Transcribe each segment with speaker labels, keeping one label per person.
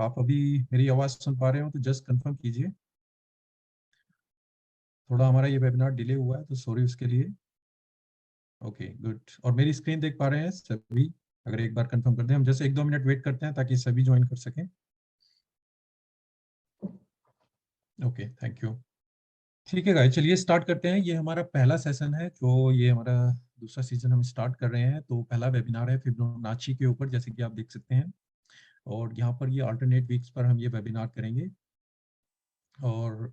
Speaker 1: आप अभी मेरी आवाज सुन पा रहे हो तो जस्ट कंफर्म कीजिए। थोड़ा हमारा ये वेबिनार डिले हुआ है तो सॉरी उसके लिए। Okay good. और मेरी स्क्रीन देख पा रहे हैं सभी? अगर एक बार कंफर्म कर दें, हम जैसे 1-2 मिनट वेट करते हैं ताकि सभी ज्वाइन कर सकें। Okay thank you. ठीक है गाइस, चलिए स्टार्ट करते हैं। ये हमारा पहला सेशन है, जो ये हमारा दूसरा सीजन हम स्टार्ट कर रहे हैं। तो पहला वेबिनार है फिबोनाची के ऊपर, जैसे कि आप देख सकते हैं। और यहाँ पर ये अल्टरनेट वीक्स पर हम ये वेबिनार करेंगे। और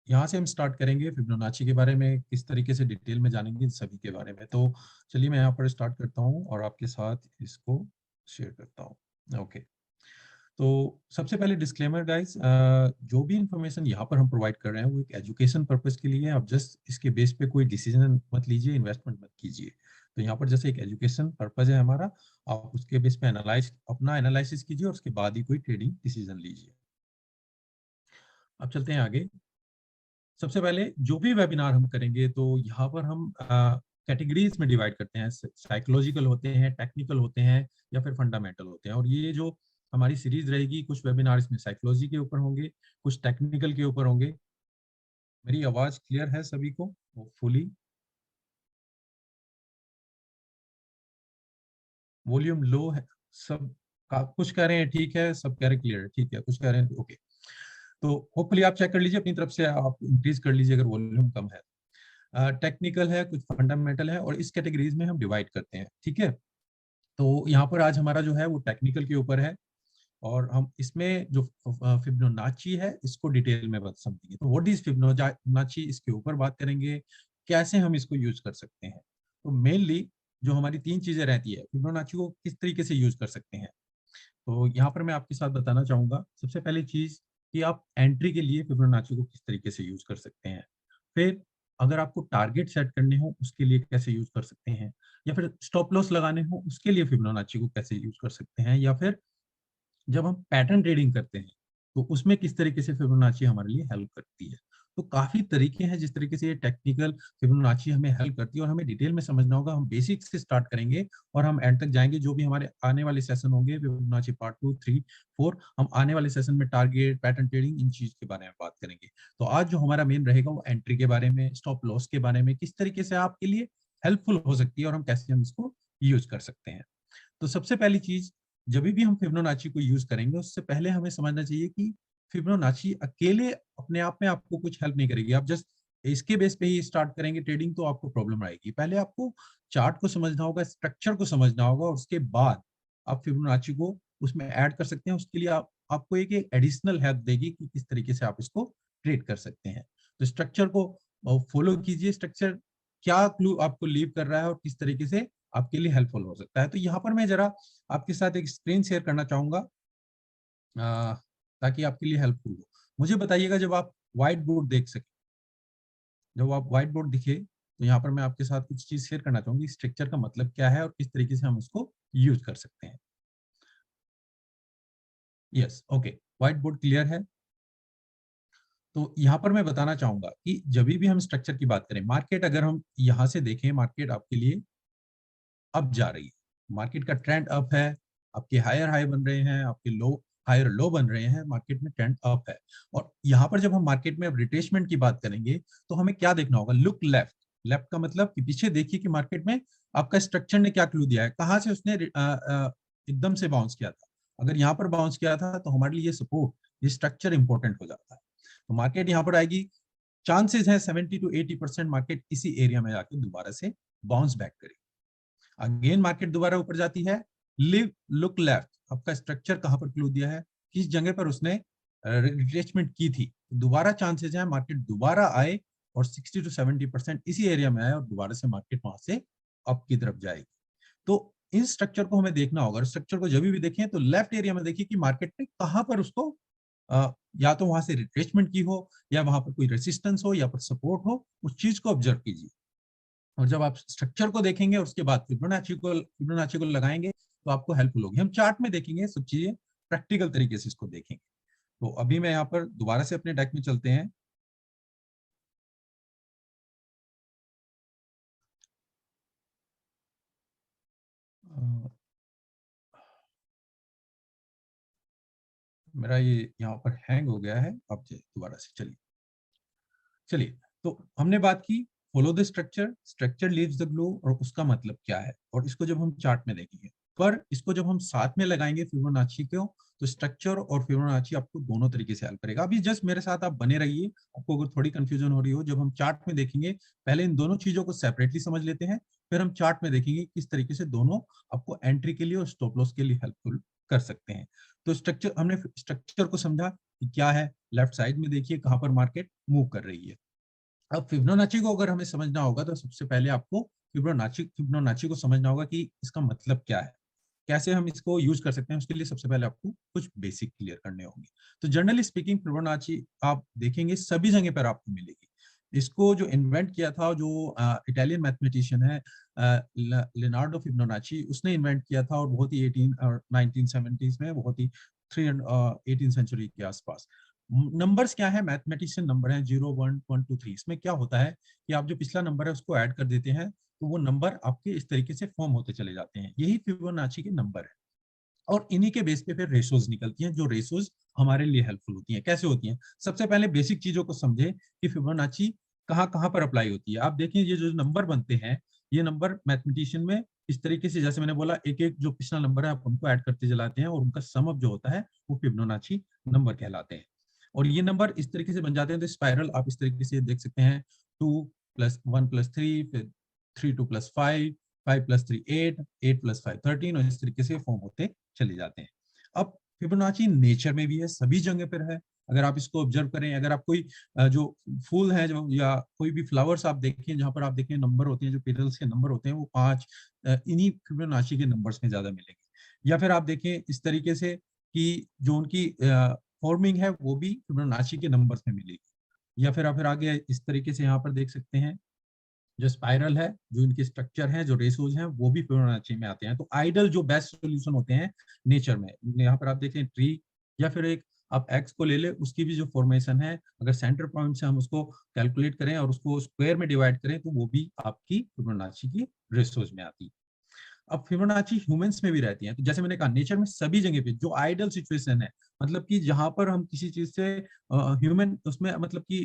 Speaker 1: यहाँ से हम स्टार्ट करेंगे फिबोनाची के बारे में, किस तरीके से डिटेल में जानेंगे इन सभी के बारे में। तो चलिए मैं यहाँ पर स्टार्ट करता हूँ और आपके साथ इसको शेयर करता हूँ। ओके, तो सबसे पहले डिस्क्लेमर गाइस, जो भी इंफॉर्मेशन यहाँ पर हम प्रोवाइड कर रहे हैं वो एक एजुकेशन पर्पस के लिए है। आप जस्ट इसके बेस पे कोई डिसीजन मत लीजिए, इन्वेस्टमेंट मत कीजिए। तो यहाँ पर जैसे एक एजुकेशन पर्पस है हमारा, आप उसके बेस पे अपना एनालिसिस कीजिए और उसके बाद ही कोई ट्रेडिंग डिसीजन लीजिए। अब चलते हैं आगे। सबसे पहले जो भी वेबिनार हम करेंगे तो यहाँ पर हम कैटेगरीज में डिवाइड करते हैं। साइकोलॉजिकल होते हैं, टेक्निकल होते हैं, या फिर फंडामेंटल होते हैं। और ये जो हमारी सीरीज रहेगी, कुछ वेबिनार इसमें साइकोलॉजी के ऊपर होंगे, कुछ टेक्निकल के ऊपर होंगे। मेरी आवाज क्लियर है सभी को? होपफुली वॉल्यूम लो है सब कुछ कह रहे हैं ठीक है, सब कह रहे हैं क्लियर है ठीक है, कुछ कह रहे हैं ओके। तो होपफुली आप चेक कर लीजिए अपनी तरफ से, आप इंक्रीज कर लीजिए अगर वॉल्यूम कम है। टेक्निकल है, कुछ फंडामेंटल है, और इस कैटेगरीज में हम डिवाइड करते हैं। ठीक है, तो यहाँ पर आज हमारा जो है वो टेक्निकल के ऊपर है। और हम इसमें जो फिबोनाची है इसको डिटेल में बात समझेंगे। तो व्हाट इज फिबोनाची, इसके ऊपर बात करेंगे, कैसे हम इसको यूज कर सकते हैं। तो मेनली जो हमारी तीन चीजें रहती है, फिबोनाची को किस तरीके से यूज कर सकते हैं। तो यहाँ पर मैं आपके साथ बताना चाहूंगा सबसे पहली चीज कि आप एंट्री के लिए फिबोनाची को किस तरीके से यूज कर सकते हैं। फिर अगर आपको टारगेट सेट करने हो उसके लिए कैसे यूज कर सकते हैं, या फिर स्टॉप लॉस लगाने हो उसके लिए फिबोनाची को कैसे यूज कर सकते हैं, या फिर जब हम पैटर्न ट्रेडिंग करते हैं तो उसमें किस तरीके से फिबोनाची हमारे लिए हेल्प करती है। तो काफी तरीके हैं जिस तरीके से ये टेक्निकल फिबोनाची हमें हेल्प करती है, और हमें डिटेल में समझना होगा। हम बेसिक से स्टार्ट करेंगे और हम एंड तक जाएंगे। जो भी हमारे आने वाले सेशन होंगे, फिबोनाची पार्ट 2, 3, 4, हम आने वाले सेशन में टारगेट, पैटर्न ट्रेडिंग, इन चीज के बारे में बात करेंगे। तो आज जो हमारा मेन रहेगा वो एंट्री के बारे में, स्टॉप लॉस के बारे में, किस तरीके से आपके लिए हेल्पफुल हो सकती है और हम कैसे हम इसको यूज कर सकते हैं। तो सबसे पहली चीज, जब भी हम फिबोनाची को यूज करेंगे उससे पहले हमें समझना चाहिए कि फिबोनाची अकेले अपने आप में आपको कुछ हेल्प नहीं करेगी। आप जस्ट इसके बेस पे ही स्टार्ट करेंगे ट्रेडिंग तो आपको प्रॉब्लम आएगी। पहले आपको चार्ट को समझना होगा, स्ट्रक्चर को समझना होगा, और उसके बाद आप फिबोनाची को उसमें ऐड कर सकते हैं। उसके लिए आपको एक एडिशनल हेल्प देगी कि किस तरीके से आप इसको ट्रेड कर सकते हैं। तो स्ट्रक्चर को फॉलो कीजिए। स्ट्रक्चर क्या क्लू आपको लीव कर रहा है और किस तरीके से आपके लिए हेल्पफुल हो सकता है। तो यहाँ पर मैं जरा आपके साथ एक स्क्रीन शेयर करना चाहूंगा, ताकि आपके लिए हेल्पफुल हो। मुझे बताइएगा जब आप व्हाइट बोर्ड देख सके, जब आप व्हाइट बोर्ड दिखे, तो यहाँ पर मैं आपके साथ कुछ चीज शेयर करना चाहूंगी, स्ट्रक्चर का मतलब क्या है और किस तरीके से हम उसको यूज कर सकते हैं। Yes okay, white board clear है। तो यहाँ पर मैं बताना चाहूंगा कि जब भी हम स्ट्रक्चर की बात करें, मार्केट अगर हम यहाँ से देखें, मार्केट आपके लिए अप जा रही है, मार्केट का ट्रेंड अप है। आपके हायर हाई बन रहे हैं, आपके लो हायर लो बन रहे हैं, मार्केट में ट्रेंड अप है। और यहाँ पर जब हम मार्केट में रिट्रेसमेंट की बात करेंगे तो हमें क्या देखना होगा, लुक लेफ्ट। लेफ्ट का मतलब कि पीछे देखिए कि मार्केट में आपका स्ट्रक्चर ने क्या क्लू दिया है, कहाँ से उसने एकदम से बाउंस किया था। अगर यहाँ पर बाउंस किया था तो हमारे लिए सपोर्ट, ये स्ट्रक्चर इंपॉर्टेंट हो जाता है। तो मार्केट यहाँ पर आएगी, चांसेस है 70 to 80% मार्केट इसी एरिया में जाके दोबारा से बाउंस बैक करेगी। अगेन मार्केट दोबारा ऊपर जाती है, लिव लुक लेफ्ट, आपका स्ट्रक्चर कहां पर क्लू दिया है, किस जगह पर उसने रिट्रेसमेंट की थी। दोबारा चांसेस है मार्केट दोबारा आए और 60 to 70% इसी एरिया में आए और दोबारा से मार्केट वहां से अप की तरफ जाएगी। तो इन स्ट्रक्चर को हमें देखना होगा। स्ट्रक्चर को जब भी देखें तो लेफ्ट एरिया में देखिए कि मार्केट ने कहां पर उसको या तो वहां से रिट्रेसमेंट की हो, या वहां पर कोई रेसिस्टेंस हो, या पर सपोर्ट हो, उस चीज को ऑब्जर्व कीजिए। और जब आप स्ट्रक्चर को देखेंगे और उसके बाद फिबोनाची को लगाएंगे तो आपको हेल्पफुल होगी। हम चार्ट में देखेंगे सब चीजें, प्रैक्टिकल तरीके से इसको देखेंगे। तो अभी मैं यहाँ पर दोबारा से अपने डेक में चलते हैं। मेरा ये यहाँ पर हैंग हो गया है, अब दोबारा से चलिए। तो हमने बात की follow the structure, structure leaves the glow, और उसका मतलब क्या है, और इसको जब हम चार्ट में देखेंगे, पर इसको जब हम साथ में लगाएंगे फिबोनाची को, तो स्ट्रक्चर और फिबोनाची आपको दोनों तरीके से हेल्प करेगा। अभी जस्ट मेरे साथ आप बने रहिए, आपको अगर थोड़ी कंफ्यूजन हो रही हो, जब हम चार्ट में देखेंगे पहले इन दोनों चीजों को सेपरेटली समझ लेते हैं, फिर हम चार्ट में देखेंगे किस तरीके से दोनों आपको एंट्री के लिए और स्टॉप लॉस के लिए हेल्पफुल कर सकते हैं। तो स्ट्रक्चर, हमने स्ट्रक्चर को समझा कि क्या है, लेफ्ट साइड में देखिए कहां पर मार्केट मूव कर रही है। अब फिबोनाची को अगर हमें समझना होगा, तो सबसे पहले आपको फिबोनाची को समझना होगा कि इसका मतलब क्या है, कैसे हम इसको यूज कर सकते हैं। उसके लिए सबसे पहले आपको कुछ बेसिक क्लियर करने होंगे। तो जनरली स्पीकिंग फिबोनाची आप देखेंगे सभी जगह पर आपको मिलेगी। इसको जो इन्वेंट किया था, जो इटालियन मैथमेटिशियन है लियोनार्डो फिबोनाची, उसने इन्वेंट किया था, और बहुत ही 18 और 1970s में, बहुत ही 18 सेंचुरी के आसपास। नंबर्स क्या है, मैथमेटिशियन नंबर है 0 1 1 2 3। इसमें क्या होता है कि आप जो पिछला नंबर है उसको ऐड कर देते हैं, तो वो नंबर आपके इस तरीके से फॉर्म होते चले जाते हैं। यही फिबोनाची के नंबर है, और इन्हीं के बेस पे फिर रेशोज निकलती हैं, जो रेशोज हमारे लिए हेल्पफुल होती हैं। कैसे होती हैं, सबसे पहले बेसिक चीजों को समझे कि फिबोनाची कहाँ कहाँ पर अप्लाई होती है। आप देखिए ये जो नंबर बनते हैं, ये नंबर मैथमेटिशियन में इस तरीके से, जैसे मैंने बोला, एक एक जो पिछला नंबर है आप उनको ऐड करते चलाते हैं, और उनका सम अप जो होता है वो फिबोनाची नंबर कहलाते हैं। और ये नंबर इस तरीके से बन जाते हैं, तो स्पाइरल आप इस तरीके से देख सकते हैं, 2 + 1 + 3, फिर 3 2 + 5, 5 + 3 8, 8 + 5 13, और इस तरीके से फॉर्म होते चले जाते हैं। अब फिबोनाची नेचर में भी है, सभी जगह पर है। अगर आप इसको ऑब्जर्व करें, अगर आप कोई जो फूल है, जो या कोई भी फ्लावर्स आप देखें, जहां पर आप देखें नंबर होते हैं, जो पेटल्स के नंबर होते हैं, वो 5 इन्हीं फिबोनाची के नंबर्स में ज्यादा मिलेंगे। या फिर आप देखें इस तरीके से कि जो उनकी फॉर्मिंग है वो भी फिबोनाची के नंबर्स में मिलेगी। या फिर आगे इस तरीके से यहाँ पर देख सकते हैं, जो स्पाइरल है, जो इनके स्ट्रक्चर है, जो रेशोज हैं, वो भी फिबोनाची में आते हैं। तो आइडल जो बेस्ट सॉल्यूशन होते हैं नेचर में, यहाँ पर आप देखें ट्री, या फिर एक आप एक्स को ले ले, उसकी भी जो फॉर्मेशन है, अगर सेंटर पॉइंट से हम उसको कैलकुलेट करें और उसको स्क्वायर में डिवाइड करें, तो वो भी आपकी फिबोनाची की रेशोज में आती है। अब फिबोनाची ह्यूमंस में भी रहती है, तो जैसे मैंने कहा नेचर में सभी जगह पे जो आइडल सिचुएशन है, मतलब कि जहां पर हम किसी चीज से ह्यूमन उसमें मतलब कि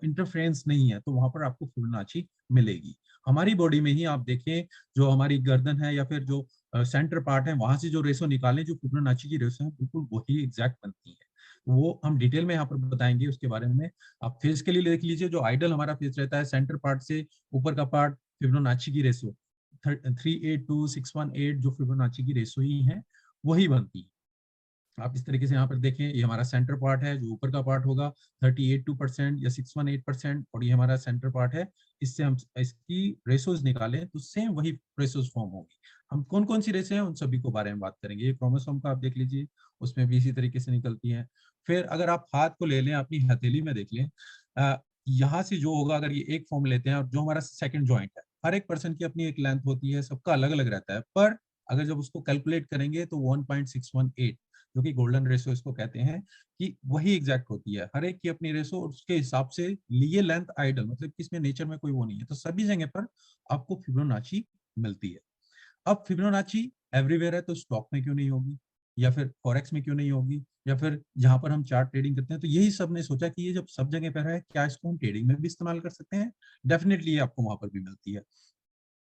Speaker 1: इंटरफेरेंस नहीं है, तो वहां पर आपको फिबोनाची मिलेगी। हमारी बॉडी में ही आप देखें, जो हमारी गर्दन है या फिर जो सेंटर पार्ट है, वहां से जो रेशो निकालें, जो फिबोनाची की रेशो है, बिल्कुल वही एग्जैक्ट बनती है। वो हम डिटेल में यहाँ पर बताएंगे उसके बारे में। आप फेस के लिए देख लीजिए, जो आइडल हमारा फेस रहता है, सेंटर पार्ट से ऊपर का पार्ट फिबोनाची की रेशो 382 618, जो फिबोनाची की रेशो ही है, वही बनती है। आप इस तरीके से यहाँ पर देखें, ये हमारा सेंटर पार्ट है, जो ऊपर का पार्ट होगा 382% या 618%, और ये हमारा सेंटर पार्ट है। इससे हम इसकी रेशोज निकालें तो सेम वही रेशोज फॉर्म होगी। हम कौन कौन सी रेशो हैं उन सभी को बारे में बात करेंगे। ये क्रोमोसोम का आप देख लीजिए, उसमें भी इसी तरीके से निकलती है। फिर अगर आप हाथ को ले लें, अपनी हथेली में देख लें, यहाँ से जो होगा, अगर ये एक फॉर्म लेते हैं, और जो हमारा सेकंड जॉइंट है, हर एक पर्सन की अपनी एक लेंथ होती है, सबका अलग अलग रहता है, पर अगर जब उसको कैलकुलेट करेंगे तो 1.618, जो कि गोल्डन रेशो इसको कहते हैं, कि वही एग्जैक्ट होती है। हर एक की अपनी रेशो, और उसके हिसाब से लिए लेंथ आइडल, मतलब कि इसमें नेचर में कोई वो नहीं है। तो सभी जगह पर आपको फिबोनाची मिलती है। अब फिबोनाची एवरीवेयर है, तो स्टॉक में क्यों नहीं होगी, या फिर फॉरेक्स में क्यों नहीं होगी, या फिर जहां पर हम चार्ट ट्रेडिंग करते हैं, तो यही सब ने सोचा कि ये जब सब जगह पर है, क्या इसको हम ट्रेडिंग में भी इस्तेमाल कर सकते हैं। डेफिनेटली ये आपको वहां पर भी मिलती है।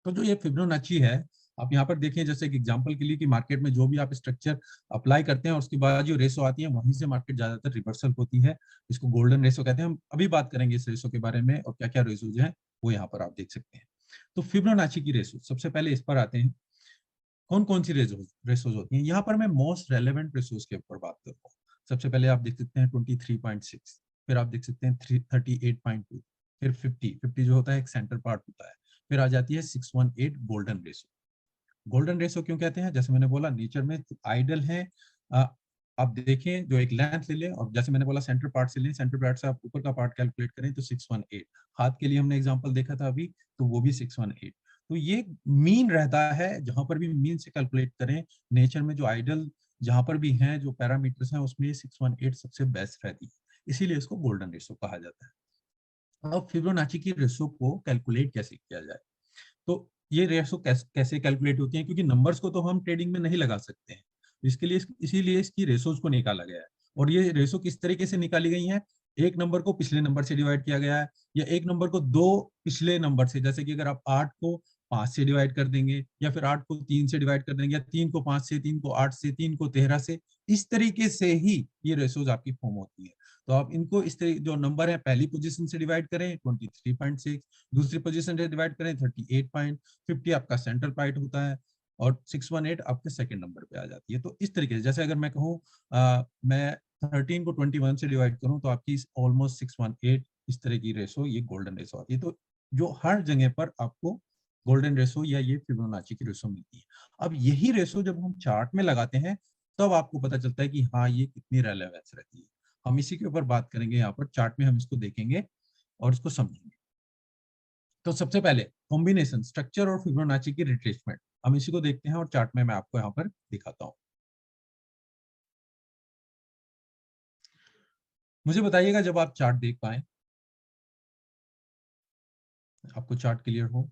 Speaker 1: तो जो ये फिबोनाची है, आप यहाँ पर देखें, जैसे एक एग्जांपल के लिए, कि मार्केट में जो भी आप स्ट्रक्चर अप्लाई करते हैं और उसके बाद जो रेशो आती है, वहीं से मार्केट ज्यादातर रिवर्सल होती है। इसको गोल्डन रेशो कहते हैं। हम अभी बात करेंगे इस रेशो के बारे में, और क्या क्या रेशोज हैं वो यहाँ पर आप देख सकते हैं। तो फिबोनाची की रेशो, सबसे पहले इस पर आते हैं, कौन कौन सी रेशोज होती हैं। यहाँ पर मैं मोस्ट रेलेवेंट रेशोज के ऊपर बात कर रहा हूँ। सबसे पहले आप देख सकते हैं 23.6, फिर आप देख सकते हैं 38.2, फिर 50 जो होता है एक सेंटर पार्ट होता है, फिर आ जाती है 618 गोल्डन रेशो। गोल्डन रेशो क्यों कहते हैं, जैसे मैंने बोला नेचर में आइडल है। आप देखें, जो एक लेंथ ले लें, और जैसे मैंने बोला सेंटर पार्ट से लें, सेंटर पार्ट से आप ऊपर का पार्ट कैलकुलेट करें तो 618। हाथ के लिए हमने एग्जांपल देखा था अभी, तो वो भी 618। तो ये मीन रहता है, जहां पर भी मीन से कैलकुलेट करें, नेचर में जो आइडल जहां पर भी हैं, जो पैरामीटर्स हैं, उसमें 618 सबसे बेस्ट रहती है। इसीलिए इसको गोल्डन रेशो कहा जाता है। अब फिबोनाची की रेशो को कैलकुलेट कैसे किया जाए, तो ये रेशो कैसे कैलकुलेट होती है, क्योंकि नंबर्स को तो हम ट्रेडिंग में नहीं लगा सकते हैं, इसके लिए इसीलिए इसकी रेशोज को निकाला गया है। और ये रेशो किस तरीके से निकाली गई है, एक नंबर को पिछले नंबर से डिवाइड किया गया है, या एक नंबर को दो पिछले नंबर से, जैसे कि अगर आप 8 को 5 से डिवाइड कर देंगे, या फिर 8 को 3 से डिवाइड कर देंगे, या 3 को 5 से, 3 को 8 से, 3 को 13 से, इस तरीके से ही ये रेशोज आपकी फॉर्म होती है। तो आप इनको इस तरीके, जो नंबर है पहली पोजीशन से डिवाइड करें 23.6, दूसरी पोजीशन से डिवाइड करें 38.50, आपका सेंट्रल पॉइंट होता है, और 618 आपके सेकंड नंबर पे आ जाती है। तो इस तरीके से, जैसे अगर मैं कहूँ मैं 13 को 21 से डिवाइड करूं तो आपकी ऑलमोस्ट 618 इस तरह की रेशो, ये गोल्डन रेशो आती है। तो जो हर जगह पर आपको गोल्डन रेशो या ये फिबोनाची की रेशो मिलती है। अब यही रेशो जब हम चार्ट में लगाते हैं तब आपको पता चलता है कि हाँ ये कितनी रेलेवेंस रहती है। हम इसी के ऊपर बात करेंगे, यहाँ पर चार्ट में हम इसको देखेंगे और इसको समझेंगे। तो सबसे पहले कॉम्बिनेशन, स्ट्रक्चर और फिबोनाची की रिट्रेसमेंट, हम इसी को देखते हैं और चार्ट में मैं आपको यहाँ पर दिखाता हूँ। मुझे बताइएगा जब आप चार्ट देख पाए, आपको चार्ट क्लियर हो।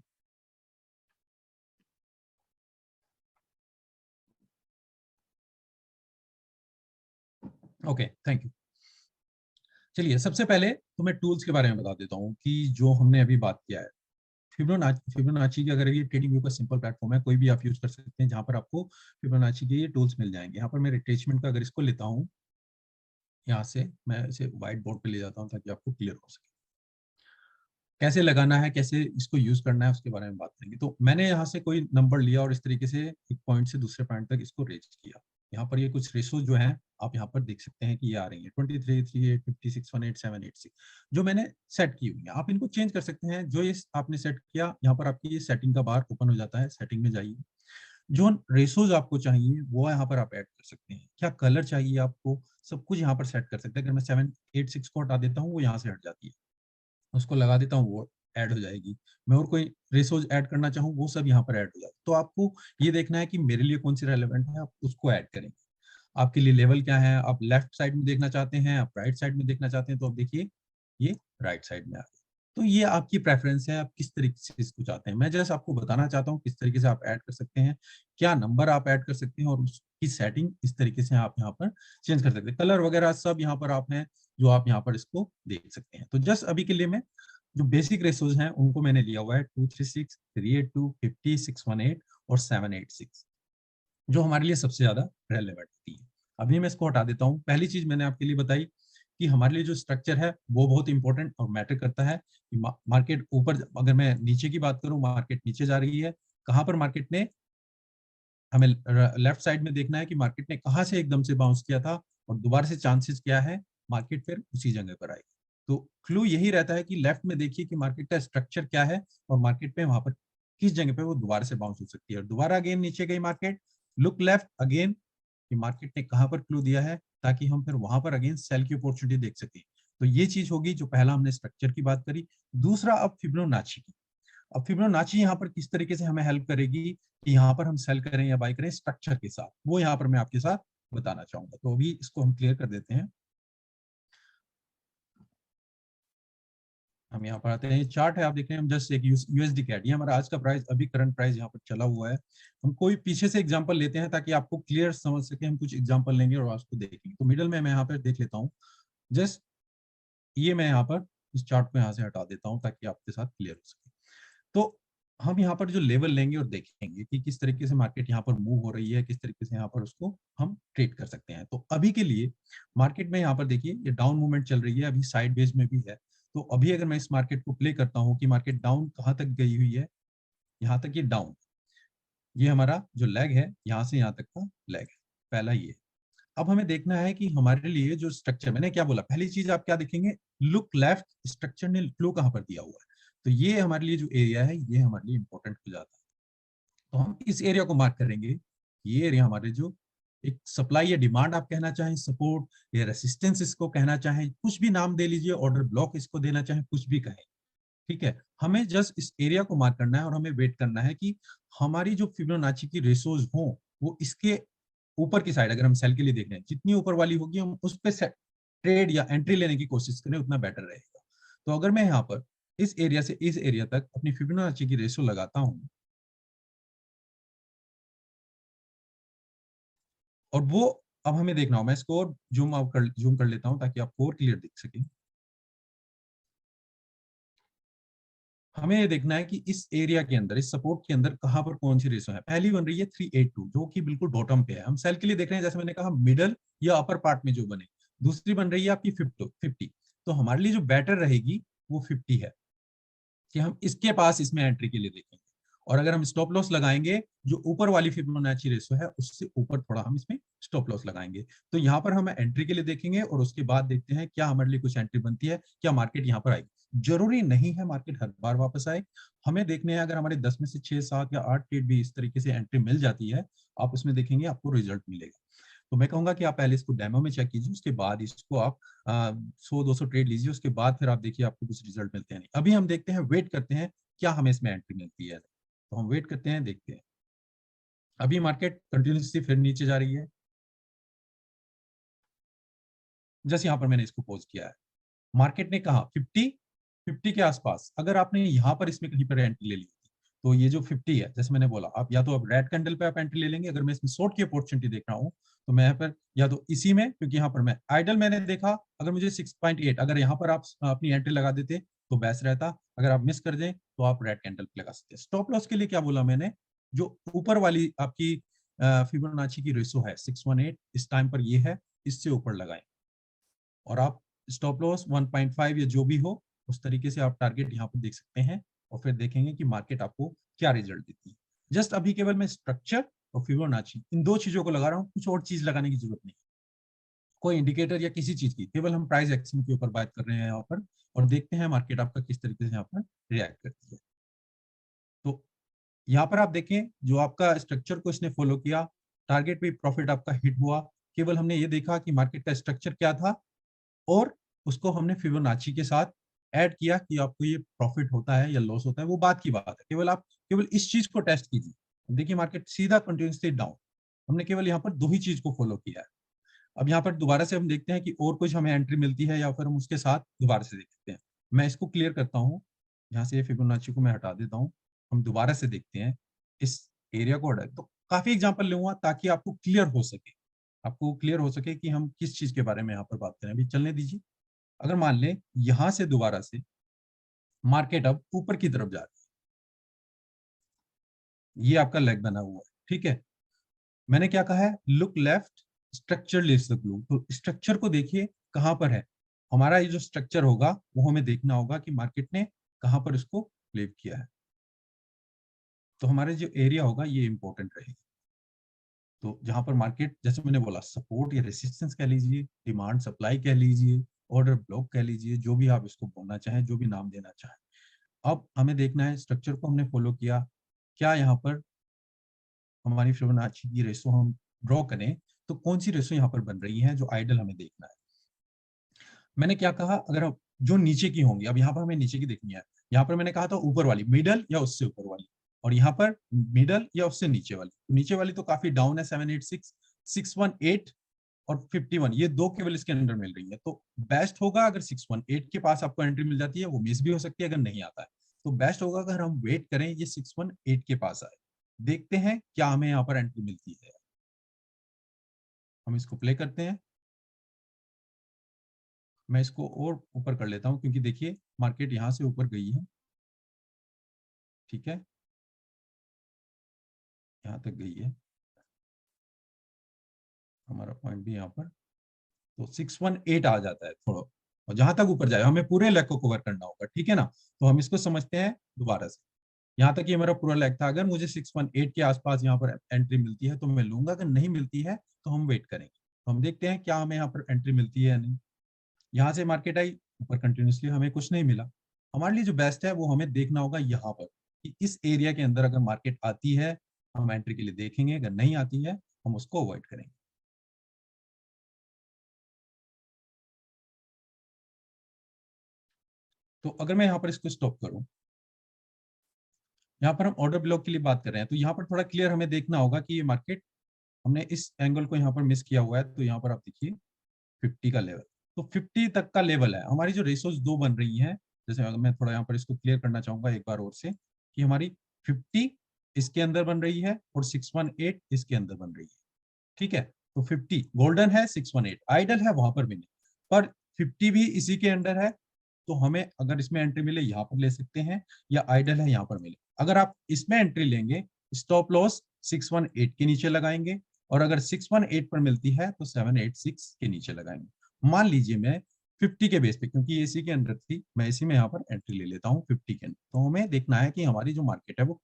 Speaker 1: Okay, thank you. चलिए सबसे पहले तो मैं टूल्स के बारे में बता देता हूँ कि जो हमने अभी बात किया है। फिबोनाची की, अगर ये ट्रेडिंग व्यू का सिंपल प्लेटफॉर्म है, कोई भी आप यूज कर सकते हैं, जहां पर आपको फिबोनाची के ये टूल्स मिल जाएंगे। यहाँ पर मैं रिट्रेसमेंट का अगर इसको लेता हूँ, यहाँ से मैं इसे व्हाइट बोर्ड पे ले जाता हूँ ताकि आपको क्लियर हो सके। कैसे लगाना है, कैसे इसको यूज करना है, उसके बारे में बात करेंगे। तो मैंने यहाँ से कोई नंबर लिया और इस तरीके से एक पॉइंट से दूसरे पॉइंट तक इसको रेंज किया। यहाँ पर ये कुछ रेशो जो है आप यहाँ पर देख सकते हैं कि ये आ रही है 23, 38, 56, 18, 7, 8, 6, जो मैंने सेट की हुई है। आप इनको चेंज कर सकते हैं। जो ये आपने सेट किया, यहाँ पर आपकी ये सेटिंग का बार ओपन हो जाता है। सेटिंग में जाइए, जो रेशोज आपको चाहिए वो यहाँ पर आप ऐड कर सकते हैं। क्या कलर चाहिए आपको, सब कुछ यहाँ पर सेट कर सकते हैं। अगर मैं 786 को हटा देता हूँ, वो यहाँ से हट जाती है, उसको लगा देता हूँ, वो ऐड हो जाएगी। मैं और कोई रेसोज ऐड करना चाहूँ, वो सब यहाँ पर ऐड हो जाए। तो आपको ये देखना है कि मेरे लिए कौन सी रेलेवेंट है, आप उसको ऐड करेंगे। आपके लिए लेवल क्या है, आप लेफ्ट साइड में देखना चाहते हैं, आप राइट साइड में देखना चाहते हैं, तो आप देखिए ये राइट साइड में आ गया। तो ये आपकी प्रेफरेंस है, आप किस तरीके से इसको चाहते हैं। मैं जस्ट आपको बताना चाहता हूँ किस तरीके से आप ऐड कर सकते हैं, क्या नंबर आप ऐड कर सकते हैं, और उसकी सेटिंग इस तरीके से आप यहाँ पर चेंज कर सकते हैं। कलर वगैरह सब यहाँ पर आप हैं, जो आप यहाँ पर इसको देख सकते हैं। तो जस्ट अभी के लिए मैं जो बेसिक रेशोज हैं उनको मैंने लिया हुआ है 236, 382, 50, 618 और 786, जो हमारे लिए सबसे ज्यादा रेलेवेंट होती है। अभी मैं इसको हटा देता हूँ। पहली चीज मैंने आपके लिए बताई कि हमारे लिए जो स्ट्रक्चर है वो बहुत इंपॉर्टेंट और मैटर करता है कि मार्केट ऊपर, अगर मैं नीचे की बात करूं, मार्केट नीचे जा रही है, कहां पर मार्केट ने, हमें लेफ्ट साइड में देखना है कि मार्केट ने कहां से एकदम से बाउंस किया था, और दोबारा से चांसेस क्या है मार्केट फिर उसी जगह पर आएगी। तो क्लू यही रहता है कि लेफ्ट में देखिए कि मार्केट का स्ट्रक्चर क्या है, और मार्केट में वहां पर किस जगह पे वो दोबारा से बाउंस हो सकती है। और दोबारा अगेन नीचे गई मार्केट, लुक लेफ्ट अगेन कि मार्केट ने कहां पर क्लू दिया है, ताकि हम फिर वहां पर अगेन सेल की अपॉर्चुनिटी देख सकें। तो ये चीज होगी जो पहला हमने स्ट्रक्चर की बात करी। दूसरा अब फिबोनाची की। अब फिबोनाची यहाँ पर किस तरीके से हमें हेल्प करेगी कि यहाँ पर हम सेल करें या बाय करें स्ट्रक्चर के साथ, वो यहाँ पर मैं आपके साथ बताना चाहूंगा। तो अभी इसको हम क्लियर कर देते हैं। हम यहाँ पर आते हैं, ये चार्ट है, आप देख रहे हैं, हम जस्ट एक यूएसडी कैड, ये हमारा आज का प्राइस, अभी करंट प्राइस यहाँ पर चला हुआ है। हम कोई पीछे से एग्जांपल लेते हैं ताकि आपको क्लियर समझ सके। हम कुछ एग्जांपल लेंगे और उसको देखेंगे। तो मिडल में मैं यहाँ पर देख लेता हूँ। जस्ट ये मैं यहाँ पर इस चार्ट को यहाँ से हटा देता हूँ ताकि आपके साथ क्लियर हो सके। तो हम यहाँ पर जो लेवल लेंगे और देखेंगे कि किस तरीके से मार्केट यहाँ पर मूव हो रही है, किस तरीके से यहाँ पर उसको हम ट्रेड कर सकते हैं। तो अभी के लिए मार्केट में यहाँ पर देखिए ये डाउन मूवमेंट चल रही है, अभी साइड वेज में भी है। तो अभी अगर मैं इस मार्केट को प्ले करता हूँ कि मार्केट डाउन कहाँ तक गई हुई है, यहाँ तक ये डाउन, ये हमारा जो लेग है यहाँ से यहाँ तक का लेग है, पहला ये। अब हमें देखना है कि हमारे लिए जो स्ट्रक्चर, मैंने क्या बोला, पहली चीज आप क्या देखेंगे, लुक लेफ्ट, स्ट्रक्चर ने क्लो कहां पर दिया हुआ है। तो ये हमारे लिए जो एरिया है ये हमारे लिए इंपॉर्टेंट हो जाता है। तो हम इस एरिया को मार्क करेंगे। ये एरिया हमारे जो एक सप्लाई या डिमांड आप कहना चाहें, सपोर्ट या रेसिस्टेंस इसको कहना चाहें, कुछ भी नाम दे लीजिए, ऑर्डर ब्लॉक इसको देना चाहें, कुछ भी कहें, ठीक है। हमें जस्ट इस एरिया को मार्क करना है और हमें वेट करना है कि हमारी जो फिबोनाची की रेशोज हो वो इसके ऊपर की साइड, अगर हम सेल के लिए देख रहे हैं, जितनी ऊपर वाली होगी हम उस पर ट्रेड या एंट्री लेने की कोशिश करें, उतना बेटर रहेगा। तो अगर मैं यहाँ पर इस एरिया से इस एरिया तक अपनी फिबोनाची की रेशो लगाता हूँ, और वो अब हमें देखना हो, मैं इसको जूम कर लेता हूं ताकि आपको और क्लियर दिख सके। हमें ये देखना है कि इस एरिया के अंदर, इस सपोर्ट के अंदर कहां पर कौन सी रेशो है। पहली बन रही है 382 जो कि बिल्कुल बॉटम पे है, हम सेल के लिए देख रहे हैं, जैसे मैंने कहा मिडल या अपर पार्ट में जो बने। दूसरी बन रही है आपकी 50। तो हमारे लिए जो बेटर रहेगी वो 50 है, कि हम इसके पास इसमें एंट्री के लिए देखेंगे। और अगर हम स्टॉप लॉस लगाएंगे, जो ऊपर वाली फिबोनाची रेशो है उससे ऊपर थोड़ा हम इसमें स्टॉप लॉस लगाएंगे। तो यहाँ पर हम एंट्री के लिए देखेंगे और उसके बाद देखते हैं क्या हमारे लिए कुछ एंट्री बनती है, क्या मार्केट यहाँ पर आएगी। जरूरी नहीं है मार्केट हर बार वापस आए, हमें देखने हैं अगर हमारे 10 में से 6, 7 या 8 ट्रेड भी इस तरीके से एंट्री मिल जाती है, आप उसमें देखेंगे आपको रिजल्ट मिलेगा। तो मैं कहूंगा कि आप पहले इसको डेमो में चेक कीजिए, उसके बाद इसको आप 100-200 ट्रेड लीजिए, उसके बाद फिर आप देखिए आपको कुछ रिजल्ट मिलते हैं नहीं। अभी हम देखते हैं, वेट करते हैं क्या हमें इसमें एंट्री मिलती है। तो हम वेट करते हैं, देखते हैं। अभी मार्केट कंटिन्यूसली फिर नीचे जा रही है, जैसे यहाँ पर मैंने इसको पोज किया है। मार्केट ने कहा 50 के आसपास, अगर आपने यहाँ पर इसमें कहीं पर एंट्री ले ली तो ये जो 50 है, जैसे मैंने बोला, आप या तो आप रेड कैंडल पे आप एंट्री ले लेंगे। अगर मैं इसमें शॉर्ट की अपॉर्चुनिटी देख रहा हूँ तो मैं यहाँ पर या तो इसी में, क्योंकि यहाँ पर मैं आइडल मैंने देखा, अगर मुझे 6.8 अगर यहाँ पर आप अपनी एंट्री लगा देते तो बेस्ट रहता। अगर आप मिस कर दें तो आप रेड कैंडल पे लगा सकते हैं। स्टॉप लॉस के लिए क्या बोला मैंने, जो ऊपर वाली आपकी फिबोनाची की रेशो है 618, इस टाइम पर ये है, इससे ऊपर लगाएं। और आप स्टॉप लॉस 1.5 या जो भी हो उस तरीके से आप टारगेट यहाँ पर देख सकते हैं, और फिर देखेंगे कि मार्केट आपको क्या रिजल्ट देती है। जस्ट अभी केवल मैं स्ट्रक्चर और फिबोनाची इन दो चीजों को लगा रहा हूँ, कुछ और चीज लगाने की जरूरत नहीं, कोई इंडिकेटर या किसी चीज की, केवल हम प्राइस एक्शन के ऊपर बात कर रहे हैं यहाँ पर, और देखते हैं मार्केट आपका किस तरीके से यहाँ पर रिएक्ट करती है। तो यहाँ पर आप देखें, जो आपका स्ट्रक्चर को इसने फॉलो किया, टारगेट पे प्रॉफिट आपका हिट हुआ। केवल हमने ये देखा कि मार्केट का स्ट्रक्चर क्या था, और उसको हमने फिबोनाची के साथ ऐड किया कि आपको ये प्रॉफिट होता है या लॉस होता है, वो बात की बात है। केवल आप केवल इस चीज को टेस्ट कीजिए। देखिए मार्केट सीधा कंटिन्यूसली डाउन, हमने केवल यहाँ पर दो ही चीज को फॉलो किया है। अब यहाँ पर दोबारा से हम देखते हैं कि और कुछ हमें एंट्री मिलती है या फिर हम उसके साथ दोबारा से देखते हैं। मैं इसको क्लियर करता हूँ, यहाँ से फिबोनाची को मैं हटा देता हूँ, हम दोबारा से देखते हैं इस एरिया को हटा। तो काफी एग्जांपल लूंगा ताकि आपको क्लियर हो सके, आपको क्लियर हो सके कि हम किस चीज के बारे में यहाँ पर बात करें। अभी चलने दीजिए। अगर मान लें यहां से दोबारा से मार्केट अब ऊपर की तरफ जा रही है, ये आपका लेग बना हुआ है, ठीक है। मैंने क्या कहा है, look left, structure leaves the glue. तो स्ट्रक्चर को देखिए कहां पर है हमारा, ये जो स्ट्रक्चर होगा वो हमें देखना होगा कि मार्केट ने कहां पर इसको लीव किया है। तो हमारे जो एरिया होगा ये इंपॉर्टेंट रहेगा। तो जहां पर मार्केट, जैसे मैंने बोला, सपोर्ट या रेसिस्टेंस कह लीजिए, डिमांड सप्लाई कह लीजिए, ऑर्डर ब्लॉक कह लीजिए, जो भी आप इसको बोलना चाहें, जो भी नाम देना चाहें। अब हमें देखना है स्ट्रक्चर को हमने फॉलो किया, क्या यहाँ पर हमारी फिबोनाची की रेशो हम ड्रॉ करें तो कौन सी रेशो यहाँ पर बन रही है, जो आइडल हमें देखना है। मैंने क्या कहा, अगर हम जो नीचे की होंगी, अब यहाँ पर हमें नीचे की देखनी है। यहाँ पर मैंने कहा था ऊपर वाली, मिडल या उससे ऊपर वाली, और यहाँ पर मिडल या उससे नीचे वाली। नीचे वाली तो काफी डाउन है, 786, 618 और 51, ये दो केवल इसके अंदर मिल रही है। तो बेस्ट होगा अगर 618 के पास आपको एंट्री मिल जाती है, वो मिस भी हो सकती है अगर नहीं आता है। तो बेस्ट होगा अगर हम वेट करें ये 618 के पास आए, देखते हैं क्या हमें यहाँ पर एंट्री मिलती है। हम इसको प्ले करते हैं, मैं इसको और ऊपर कर लेता हूँ क्योंकि देखिए मार्केट यहाँ से ऊपर गई है, ठीक है, यहाँ तक गई है हमारा पॉइंट भी यहाँ पर। तो 618 आ जाता है थोड़ा, और जहां तक ऊपर जाए हमें पूरे लेग को कवर करना होगा, ठीक है ना। तो हम इसको समझते हैं दोबारा से। यहाँ तक ये मेरा पूरा लेग था, अगर मुझे 618 के आसपास यहाँ पर एंट्री मिलती है तो मैं लूंगा, अगर नहीं मिलती है तो हम वेट करेंगे। तो हम देखते हैं क्या हमें यहाँ पर एंट्री मिलती है या नहीं। यहाँ से मार्केट आई ऊपर कंटिन्यूसली, हमें कुछ नहीं मिला। हमारे लिए जो बेस्ट है वो हमें देखना होगा यहाँ पर, कि इस एरिया के अंदर अगर मार्केट आती है हम एंट्री के लिए देखेंगे, अगर नहीं आती है हम उसको अवॉइड करेंगे। तो अगर मैं यहाँ पर इसको स्टॉप करूं, यहाँ पर हम ऑर्डर ब्लॉक के लिए बात कर रहे हैं, तो यहाँ पर थोड़ा क्लियर हमें देखना होगा कि ये मार्केट, हमने इस एंगल को यहाँ पर मिस किया हुआ है। तो यहाँ पर आप देखिए 50 का लेवल, तो 50 तक का लेवल है। हमारी जो रेशोज दो बन रही हैं, जैसे अगर मैं थोड़ा यहाँ पर इसको क्लियर करना चाहूंगा एक बार और से, कि हमारी 50 इसके अंदर बन रही है और 618 इसके अंदर बन रही है, ठीक है। तो 50 गोल्डन है, 618 आइडल है, वहां पर भी नहीं, पर 50 भी इसी के अंडर है। तो हमें अगर इसमें एंट्री मिले यहाँ पर ले सकते हैं, या आइडल है यहाँ पर मिले। अगर आप इसमें एंट्री लेंगे, स्टॉप लॉस 618 के नीचे लगाएंगे, और अगर 618 पर मिलती है तो 786 के नीचे लगाएंगे। मान लीजिए मैं 50 के बेस पे, क्योंकि ये इसी के अंडर थी, मैं इसी में यहाँ पर एंट्री ले लेता हूँ 50 के अंडर। तो हमें देखना है कि हमारी जो मार्केट है वो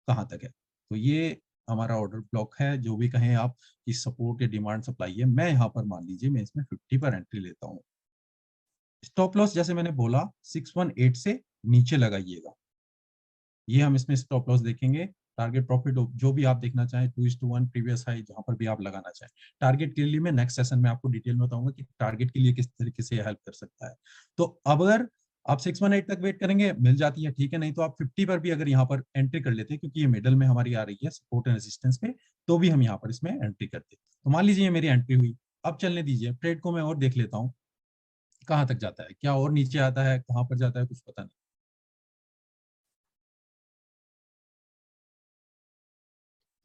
Speaker 1: कहाँ तक है। तो ये हमारा ऑर्डर ब्लॉक है, जो भी कहें आप कि सपोर्ट या डिमांड सप्लाई है। मैं यहाँ पर मान लीजिए मैं इसमें 50 पर एंट्री लेता हूँ। स्टॉप लॉस जैसे मैंने बोला 618 से नीचे लगाइएगा, ये हम इसमें स्टॉप लॉस देखेंगे। टारगेट प्रॉफिट जो भी आप देखना चाहें, 2:1 प्रीवियस हाई, जहां पर भी आप लगाना चाहें। टारगेट के लिए मैं नेक्स्ट सेशन में आपको डिटेल में बताऊंगा कि टारगेट के लिए किस तरीके से हेल्प कर सकता है। तो अब अगर आप 618 तक वेट करेंगे, मिल जाती है ठीक है, नहीं तो आप 50 पर भी अगर यहाँ पर एंट्री कर लेते हैं, क्योंकि ये मिडल में हमारी आ रही है सपोर्ट एंड रेजिस्टेंस पे, तो भी हम यहाँ पर इसमें एंट्री करते। तो मान लीजिए मेरी एंट्री हुई, अब चलने दीजिए ट्रेड को, मैं और देख लेता हूँ कहाँ तक जाता है, क्या और नीचे आता है, कहाँ पर जाता है, कुछ पता नहीं।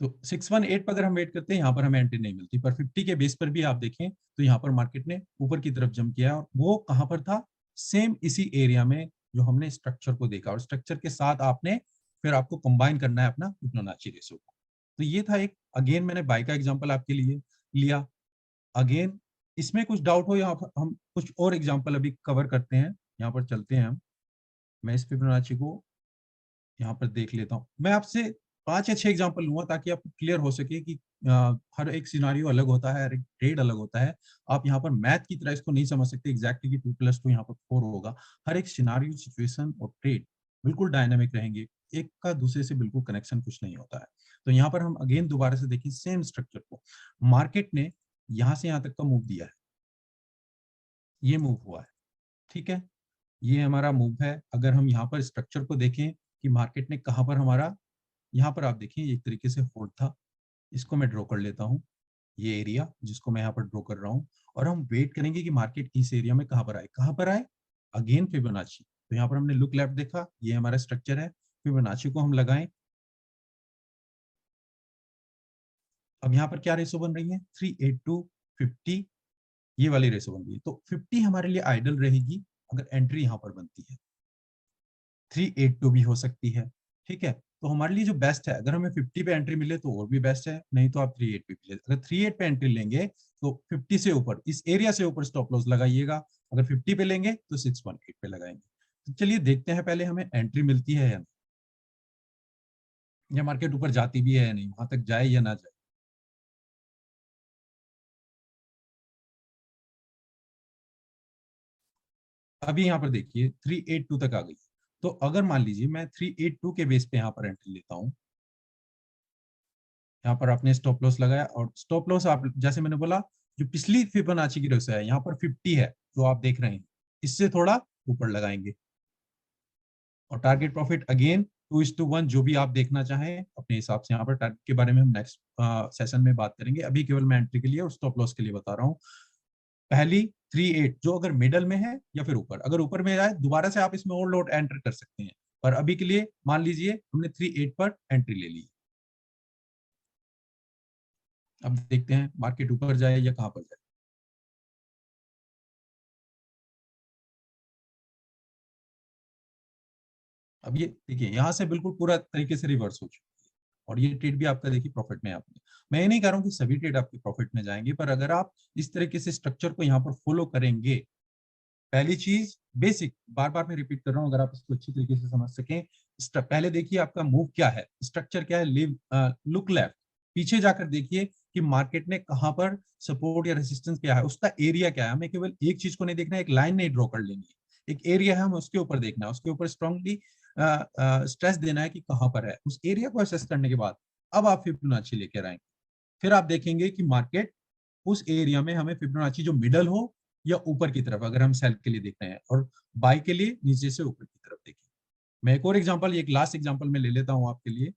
Speaker 1: तो 618 पर अगर हम वेट करते हैं, यहाँ पर हमें एंट्री नहीं मिलती, पर 50 के बेस पर भी आप देखें तो यहाँ पर मार्केट ने ऊपर की तरफ जंप किया, और वो कहाँ पर था, सेम इसी एरिया में जो हमने स्ट्रक्चर को देखा, और स्ट्रक्चर के साथ आपने फिर आपको कंबाइन करना है अपना फिबोनाची रेशो को। तो ये था एक, अगेन मैंने बाय का एग्जांपल आपके लिए लिया। अगेन इसमें कुछ डाउट हो, यहाँ पर हम कुछ और एग्जांपल अभी कवर करते हैं, यहाँ पर चलते हैं हम। मैं इस फिबोनाची को यहाँ पर देख लेता हूँ, मैं आपसे 5 या 6 एग्जांपल लूंगा ताकि आपको क्लियर हो सके कि हर एक सिनारियो अलग होता है, हर एक ट्रेड अलग होता है। आप यहाँ पर मैथ की तरह इसको नहीं समझ सकते एग्जैक्टली कि 2+2 यहाँ पर 4 होगा। हर एक सिनारियो, सिचुएशन और ट्रेड बिल्कुल डायनामिक रहेंगे, एक का दूसरे से बिल्कुल कनेक्शन कुछ नहीं होता है। तो यहाँ पर हम अगेन दोबारा से देखिए सेम स्ट्रक्चर को, मार्केट ने यहाँ से यहाँ तक का मूव दिया है, ये मूव हुआ है, ठीक है, ये हमारा मूव है। अगर हम यहाँ पर स्ट्रक्चर को देखें कि मार्केट ने कहाँ पर हमारा, यहाँ पर आप देखिए एक तरीके से होल्ड था, इसको मैं ड्रॉ कर लेता हूँ, ये एरिया जिसको मैं यहाँ पर ड्रॉ कर रहा हूँ, और हम वेट करेंगे कि मार्केट इस एरिया में कहाँ पर आए, कहाँ पर आए, अगेन फिबोनाची। तो यहाँ पर हमने लुक लेफ्ट देखा, ये हमारा स्ट्रक्चर है, फिबोनाची को हम लगाएं। अब यहाँ पर क्या रेशो बन रही है, 382 50, ये वाली रेशो बन रही है। तो 50 हमारे लिए आइडल रहेगी अगर एंट्री यहाँ पर बनती है, 382 भी हो सकती है, ठीक है। तो हमारे लिए जो बेस्ट है, अगर हमें 50 पे एंट्री मिले तो और भी बेस्ट है, नहीं तो आप 38 पे ले, अगर 38 पे एंट्री लेंगे तो 50 से ऊपर, इस एरिया से ऊपर स्टॉप लॉस लगाइएगा। अगर 50 पे लेंगे तो 618 पे लगाएंगे। तो चलिए देखते हैं पहले हमें एंट्री मिलती है या नहीं, या मार्केट ऊपर जाती भी है या नहीं, वहां तक जाए या ना जाए। अभी यहाँ पर देखिए 382 तक आ गई। तो अगर मान लीजिए मैं 382 के बेस पे यहाँ पर एंट्री लेता हूँ, यहाँ पर आपने स्टॉप लॉस लगाया, और स्टॉप लॉस आप जैसे मैंने बोला, जो पिछली फिबोनाची की रेशो है यहाँ पर 50 है, जो आप देख रहे हैं, इससे थोड़ा ऊपर लगाएंगे। और टारगेट प्रॉफिट अगेन 2:1, जो भी आप देखना चाहें अपने हिसाब से। यहाँ पर टारगेट के बारे में हम नेक्स्ट सेशन में बात करेंगे, अभी केवल मैं एंट्री के लिए और स्टॉप लॉस के लिए बता रहा हूँ। पहली 38 जो अगर मिडल में है या फिर ऊपर, अगर ऊपर में जाए दोबारा से आप इसमें और लोड एंटर कर सकते हैं, पर अभी के लिए मान लीजिए हमने 38 पर एंट्री ले ली। अब देखते हैं मार्केट ऊपर जाए या कहां पर जाए। अब ये देखिए यहाँ से बिल्कुल पूरा तरीके से रिवर्स हो चुका है, और ये ट्रेड भी आपका देखिए प्रॉफिट में है आपने। मैं ये नहीं कह रहा हूँ कि सभी ट्रेड आपके प्रॉफिट में जाएंगे, पर अगर आप इस तरीके से स्ट्रक्चर को यहाँ पर फॉलो करेंगे, पहली चीज बेसिक, बार बार मैं रिपीट कर रहा हूँ, अगर आप इसको अच्छी तरीके से समझ सकें, पहले देखिए आपका मूव क्या है, स्ट्रक्चर क्या है, लिव लुक लेफ्ट, पीछे जाकर देखिए कि मार्केट ने कहां पर सपोर्ट या रेजिस्टेंस क्या है, उसका एरिया क्या है। हमें केवल एक चीज को नहीं देखना है, एक लाइन नहीं ड्रॉ कर लेंगे, एक एरिया है, हमें उसके ऊपर देखना है, उसके ऊपर स्ट्रांगली स्ट्रेस देना है कि कहां पर है। उस एरिया को असेस करने के बाद अब आप फिबोनाची लेकर आएंगे, फिर आप देखेंगे कि मार्केट उस एरिया में हमें फिबोनाची जो मिडल हो या ऊपर की तरफ, अगर हम सेल के लिए देख रहे हैं, और बाय के लिए नीचे से ऊपर की तरफ देखिए। मैं एक और एग्जांपल, एक लास्ट एग्जांपल में ले लेता हूं आपके लिए।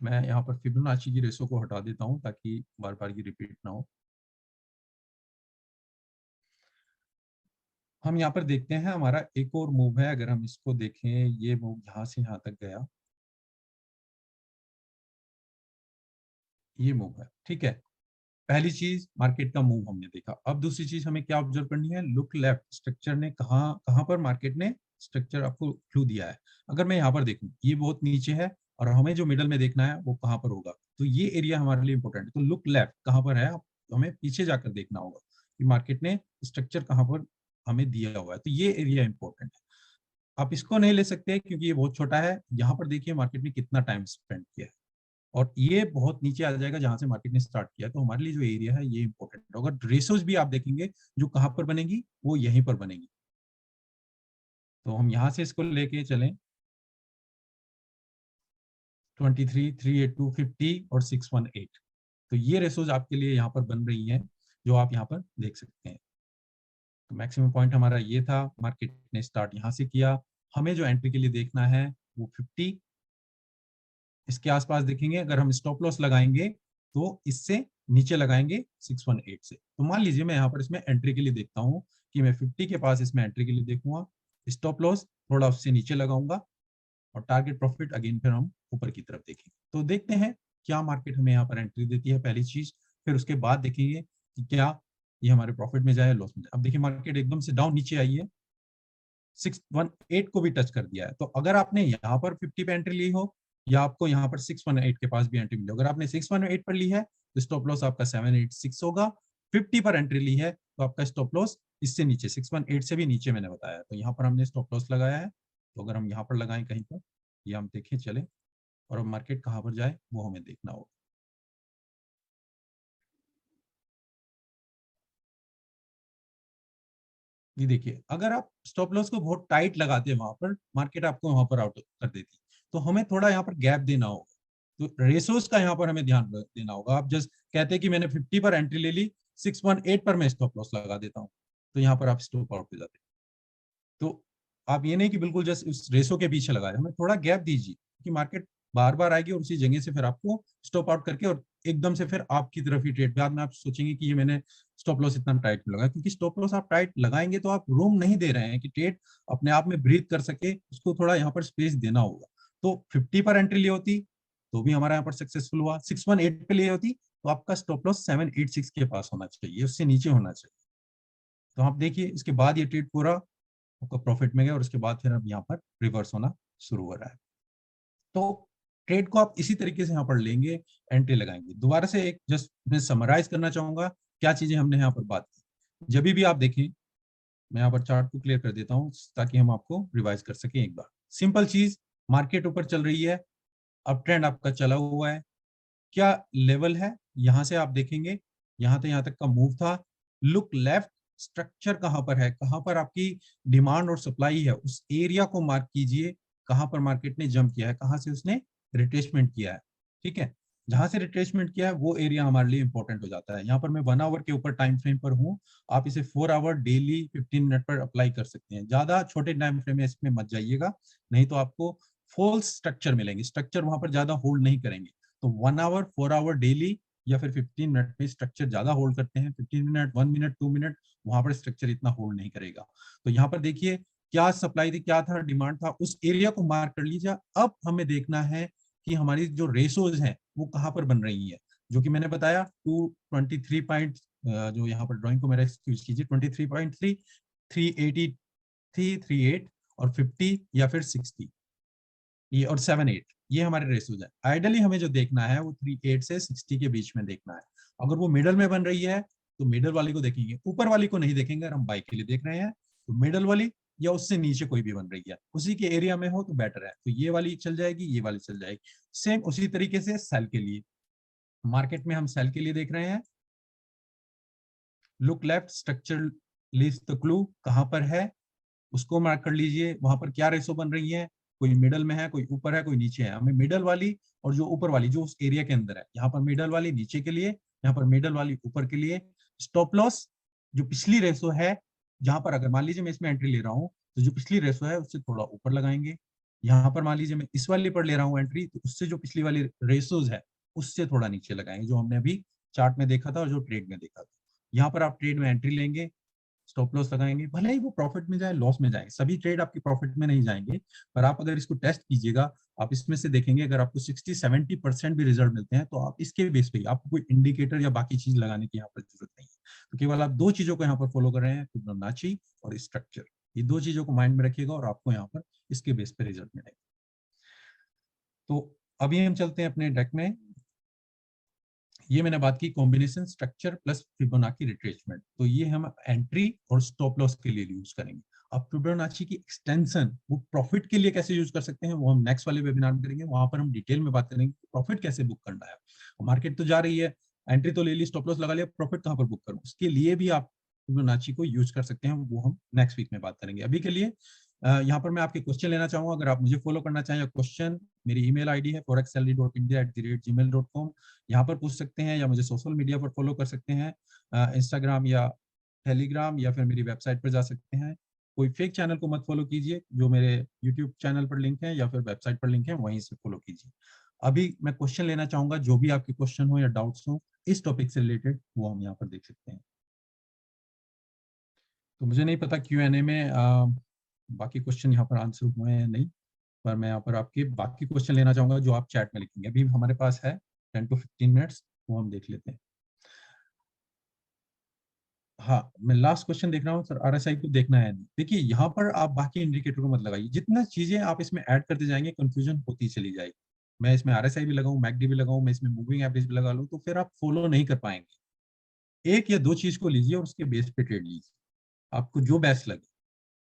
Speaker 1: मैं यहाँ पर फिबोनाची की रेशो को हटा देता हूं ताकि बार बार ये रिपीट ना हो। हम यहाँ पर देखते हैं हमारा एक और मूव है, अगर हम इसको देखें, ये मूव यहाँ से यहाँ तक गया, ये मूव है, ठीक है। पहली चीज मार्केट का मूव हमने देखा। अब दूसरी चीज हमें क्या ऑब्जर्व करनी है, लुक लेफ्ट, स्ट्रक्चर ने कहाँ कहाँ पर मार्केट ने स्ट्रक्चर आपको क्लू दिया है। अगर मैं यहाँ पर देखूं ये बहुत नीचे है और हमें जो मिडल में देखना है वो कहाँ पर होगा, तो ये एरिया हमारे लिए इंपॉर्टेंट है। तो लुक लेफ्ट कहाँ पर है, तो हमें पीछे जाकर देखना होगा कि मार्केट ने स्ट्रक्चर कहाँ पर हमें दिया हुआ है, तो ये एरिया इंपॉर्टेंट है। आप इसको नहीं ले सकते क्योंकि ये बहुत छोटा है। यहाँ पर देखिए मार्केट ने कितना टाइम स्पेंड किया है और ये बहुत नीचे आ जाएगा जहां से मार्केट ने स्टार्ट किया। तो हमारे लिए जो एरिया है ये इंपॉर्टेंट है। अगर रेशोज भी आप देखेंगे जो कहां पर बनेगी, वो यहीं पर बनेगी। तो हम यहां से इसको लेके चलें 23, 382, 50 और 618। तो ये रेशोज आपके लिए यहाँ पर बन रही हैं जो आप यहाँ पर देख सकते हैं। तो मैक्सिमम पॉइंट हमारा ये था, मार्केट ने स्टार्ट यहाँ से किया। हमें जो एंट्री के लिए देखना है वो 50 इसके आसपास देखेंगे। अगर हम स्टॉप लॉस लगाएंगे तो इससे नीचे लगाएंगे 618 से। तो मान लीजिए मैं यहाँ पर इसमें एंट्री के लिए देखता हूँ कि मैं 50 के पास इसमें एंट्री के लिए देखूंगा, स्टॉप लॉस थोड़ा उससे नीचे लगाऊंगा और टारगेट प्रॉफिट अगेन फिर हम ऊपर की तरफ देखेंगे। तो देखते हैं क्या मार्केट हमें यहाँ पर एंट्री देती है, पहली चीज। फिर उसके बाद देखेंगे कि क्या ये हमारे प्रॉफिट में जाए लॉस में जाए। अब देखिए मार्केट एकदम से डाउन नीचे आई है, 618 को भी टच कर दिया है। तो अगर आपने यहाँ पर 50 पे एंट्री ली हो या आपको यहाँ पर 618 के पास भी एंट्री मिली, अगर आपने 618 पर ली है तो स्टॉप लॉस आपका 786 होगा। 50 पर एंट्री ली है तो आपका स्टॉप लॉस इससे नीचे 618 से भी नीचे मैंने बताया। तो यहाँ पर हमने स्टॉप लॉस लगाया है। तो अगर हम यहाँ पर लगाएं कहीं पर, ये हम देखें चले, और अब मार्केट कहाँ पर जाए वो हमें देखना होगा। ये देखिए अगर आप स्टॉप लॉस को बहुत टाइट लगाते हैं वहां पर, मार्केट आपको वहां पर आउट कर देती। तो हमें थोड़ा यहाँ पर गैप देना होगा। तो रेसोस का यहाँ पर हमें ध्यान देना होगा। आप जस्ट कहते हैं कि मैंने 50 पर एंट्री ले ली, 618 पर मैं स्टॉप लॉस लगा देता हूँ, तो यहाँ पर आप स्टॉप आउट हो जाते हैं। तो आप ये नहीं कि बिल्कुल जस्ट उस रेसो के पीछे लगाए, हमें थोड़ा गैप दीजिए कि मार्केट बार बार आएगी और उसी जगह से फिर आपको स्टॉप आउट करके और एकदम से फिर आपकी तरफ ही ट्रेड, बाद में आप सोचेंगे कि ये मैंने स्टॉप लॉस इतना टाइट क्यों लगाया, क्योंकि स्टॉप लॉस आप टाइट लगाएंगे तो आप रूम नहीं दे रहे हैं कि ट्रेड अपने आप में ब्रीथ कर सके, उसको थोड़ा यहाँ पर स्पेस देना होगा। तो 50 पर एंट्री ली होती तो भी हमारा यहाँ पर सक्सेसफुल हुआ, 618 पे ली होती तो आपका स्टॉप लॉस 786 के पास होना चाहिए, उससे नीचे होना चाहिए। तो आप देखिए इसके बाद ये ट्रेड पूरा आपका प्रॉफिट में गया और उसके बाद फिर अब यहाँ पर रिवर्स होना शुरू हो रहा है। तो ट्रेड को आप इसी तरीके से यहाँ पर लेंगे, एंट्री लगाएंगे। दोबारा से एक जस्ट मैं समराइज करना चाहूंगा क्या चीजें हमने यहाँ पर बात की। जब भी आप देखें, मैं यहाँ पर चार्ट को क्लियर कर देता हूँ ताकि हम आपको रिवाइज कर सकें एक बार। सिंपल चीज, मार्केट ऊपर चल रही है, अब ट्रेंड आपका चला हुआ है, क्या लेवल है यहां से आप देखेंगे, यहां से यहां तक का मूव था। लुक लेफ्ट, स्ट्रक्चर कहां पर है, कहां पर आपकी डिमांड और सप्लाई है, उस एरिया को मार्क कीजिए। कहां पर मार्केट ने जंप किया है, कहां से उसने रिट्रेसमेंट किया है, ठीक है। जहां से रिट्रेसमेंट किया है वो एरिया हमारे लिए इंपॉर्टेंट हो जाता है। यहाँ पर मैं 1 आवर के ऊपर टाइम फ्रेम पर हूँ, आप इसे 4 आवर डेली 15 मिनट पर अप्लाई कर सकते हैं। ज्यादा छोटे टाइम फ्रेम में इसमें मत जाइएगा, नहीं तो आपको फॉल्स स्ट्रक्चर मिलेंगे, स्ट्रक्चर वहां पर ज्यादा होल्ड नहीं करेंगे। तो 1 आवर, 4 आवर डेली या फिर 15 मिनट में स्ट्रक्चर ज्यादा होल्ड करते हैं। 15 मिनट, 1 मिनट, 2 मिनट, वहां पर स्ट्रक्चर इतना होल्ड नहीं करेगा। तो यहाँ पर देखिए क्या सप्लाई थी, क्या था डिमांड था, उस एरिया को मार्क कर लीजिए। अब हमें देखना है कि हमारी जो रेशोज हैं वो कहाँ पर बन रही है, जो कि मैंने बताया 223 पॉइंट, जो यहाँ पर ड्रॉइंग को मेरा एक्सक्यूज कीजिए, 23.3, 383, 38 और 50 या फिर 60, ये और 7-8, ये हमारे रेशियोज है। आइडियली हमें जो देखना है वो 38 से 60 के बीच में देखना है। अगर वो मिडल में बन रही है तो मिडल वाली को देखेंगे, ऊपर वाली को नहीं देखेंगे। अगर हम बाई के लिए देख रहे हैं तो मिडल वाली या उससे नीचे कोई भी बन रही है उसी के एरिया में हो तो बेटर है। तो ये वाली चल जाएगी, ये वाली चल जाएगी। सेम उसी तरीके से सेल के लिए, मार्केट में हम सेल के लिए देख रहे हैं। Look left, structure list the clue, कहां पर है उसको मार्क कर लीजिए। वहां पर क्या रेशो बन रही है, कोई मिडल में है, कोई ऊपर है, कोई नीचे है। हमें मिडल वाली और जो ऊपर वाली जो उस एरिया के अंदर है, यहाँ पर मिडल वाली नीचे के लिए, यहाँ पर मिडल वाली ऊपर के लिए। स्टॉप लॉस जो पिछली रेशो है, जहां पर अगर मान लीजिए मैं इसमें एंट्री ले रहा हूँ तो जो पिछली रेशो है उससे थोड़ा ऊपर लगाएंगे। यहाँ पर मान लीजिए मैं इस वाली पर ले रहा हूँ एंट्री, तो उससे जो पिछली वाली रेशोज है उससे थोड़ा नीचे लगाएंगे, जो हमने अभी चार्ट में देखा था और जो ट्रेड में देखा था। यहाँ पर आप ट्रेड में एंट्री लेंगे, स्टॉप लॉस लगाएंगे, भले ही वो प्रॉफिट में जाए लॉस में जाए, सभी ट्रेड आपकी प्रॉफिट में नहीं जाएंगे, पर आप अगर इसको टेस्ट कीजिएगा, आप इसमें से देखेंगे अगर आपको 60-70% भी रिजल्ट मिलते हैं तो आप इसके बेस पे, आपको कोई इंडिकेटर या बाकी चीज लगाने की यहाँ पर जरूरत नहीं है। तो केवल आप दो चीजों को यहाँ पर फॉलो कर रहे हैं, फिबोनाची और स्ट्रक्चर, ये दो चीजों को माइंड में रखिएगा और आपको यहाँ पर इसके बेस पे रिजल्ट मिलेगा। तो अभी हम चलते हैं अपने डेक में। ये मैंने बात की combination structure plus Fibonacci retracement, तो ये हम एंट्री और स्टॉप लॉस के लिए यूज करेंगे। अब फिबोनाची की एक्सटेंशन वो प्रॉफिट के लिए कैसे यूज कर सकते हैं, वो हम नेक्स्ट वाले वेबिनार में करेंगे, वहां पर हम डिटेल में बात करेंगे प्रॉफिट कैसे बुक करना है। मार्केट तो जा रही है, एंट्री तो ले ली, स्टॉप लॉस लगा लिया, प्रॉफिट कहां पर बुक करूं, उसके लिए भी आप फिबोनाची को यूज कर सकते हैं, वो हम नेक्स्ट वीक में बात करेंगे। अभी के लिए यहाँ पर मैं आपके क्वेश्चन लेना चाहूंगा, अगर आप मुझे फॉलो करना चाहें, क्वेश्चन मेरी ईमेल आईडी है forexsalary.india@gmail.com, यहाँ पर पूछ सकते हैं, या मुझे सोशल मीडिया पर फॉलो कर सकते हैं, इंस्टाग्राम या टेलीग्राम, या फिर मेरी वेबसाइट पर जा सकते हैं। कोई फेक चैनल को मत फॉलो कीजिए, जो मेरे यूट्यूब चैनल पर लिंक है या फिर वेबसाइट पर लिंक है वहीं से फॉलो कीजिए। अभी मैं क्वेश्चन लेना चाहूंगा, जो भी आपके क्वेश्चन हो या डाउट्स हो इस टॉपिक से रिलेटेड, वो हम यहाँ पर देख सकते हैं। तो मुझे नहीं पता Q&A में बाकी क्वेश्चन यहाँ पर आंसर हुए हैं नहीं, पर मैं यहाँ पर आपके बाकी क्वेश्चन लेना चाहूंगा जो आप चैट में लिखेंगे। अभी हमारे पास है 10 to 15 मिनट्स, वो हम देख लेते हैं। हाँ, मैं लास्ट क्वेश्चन देख रहा हूँ सर, RSI को देखना है नहीं। देखिए यहाँ पर आप बाकी इंडिकेटर को मत लगाइए, जितना चीजें आप इसमें ऐड करते जाएंगे कंफ्यूजन होती चली जाएगी। मैं इसमें RSI भी लगाऊं, मैकडी भी लगाऊं, मैं इसमें मूविंग एवरेज भी लगा लूं, तो फिर आप फॉलो नहीं कर पाएंगे। एक या दो चीज को लीजिए और उसके बेस पे ट्रेड लीजिए, आपको जो बेस्ट लगे।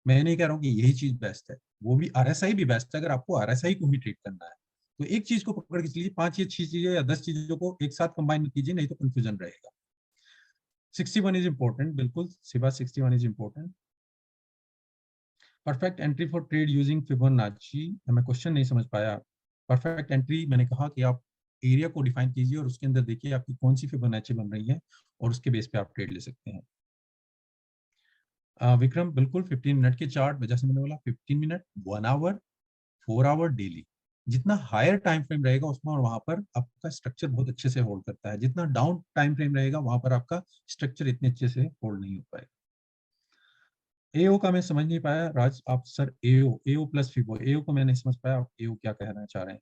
Speaker 1: मैं नहीं कह रहा हूँ कि यही चीज बेस्ट है, वो भी RSI भी बेस्ट है, अगर आपको RSI को ही ट्रेड करना है तो एक चीज को पकड़ के चलिए, 5 या 6 चीजें या 10 चीजों को एक साथ कंबाइन कीजिए, नहीं तो कंफ्यूजन रहेगा। 61 इज इम्पोर्टेंट, बिल्कुल सिवा 61 is important. Perfect entry for trade using Fibonacci, मैं क्वेश्चन नहीं समझ पाया। परफेक्ट एंट्री मैंने कहा कि आप एरिया को डिफाइन कीजिए और उसके अंदर देखिए आपकी कौन सी फिबोनाची बन रही है और उसके बेस पे आप ट्रेड ले सकते हैं। विक्रम बिल्कुल 15 मिनट के चार्ट, जैसे मैंने बोला 15 मिनट, 1 आवर, 4 आवर डेली, जितना हायर टाइम फ्रेम रहेगा उसमें और वहां पर आपका स्ट्रक्चर बहुत अच्छे से होल्ड करता है, जितना डाउन टाइम फ्रेम रहेगा वहां पर आपका स्ट्रक्चर इतने अच्छे से होल्ड नहीं हो पाएगा। एओ का मैं समझ नहीं पाया राज, आप सर एओ, एओ प्लस फिबो, एओ को मैं नहीं समझ पाया, आप एओ क्या कहना चाह रहे हैं।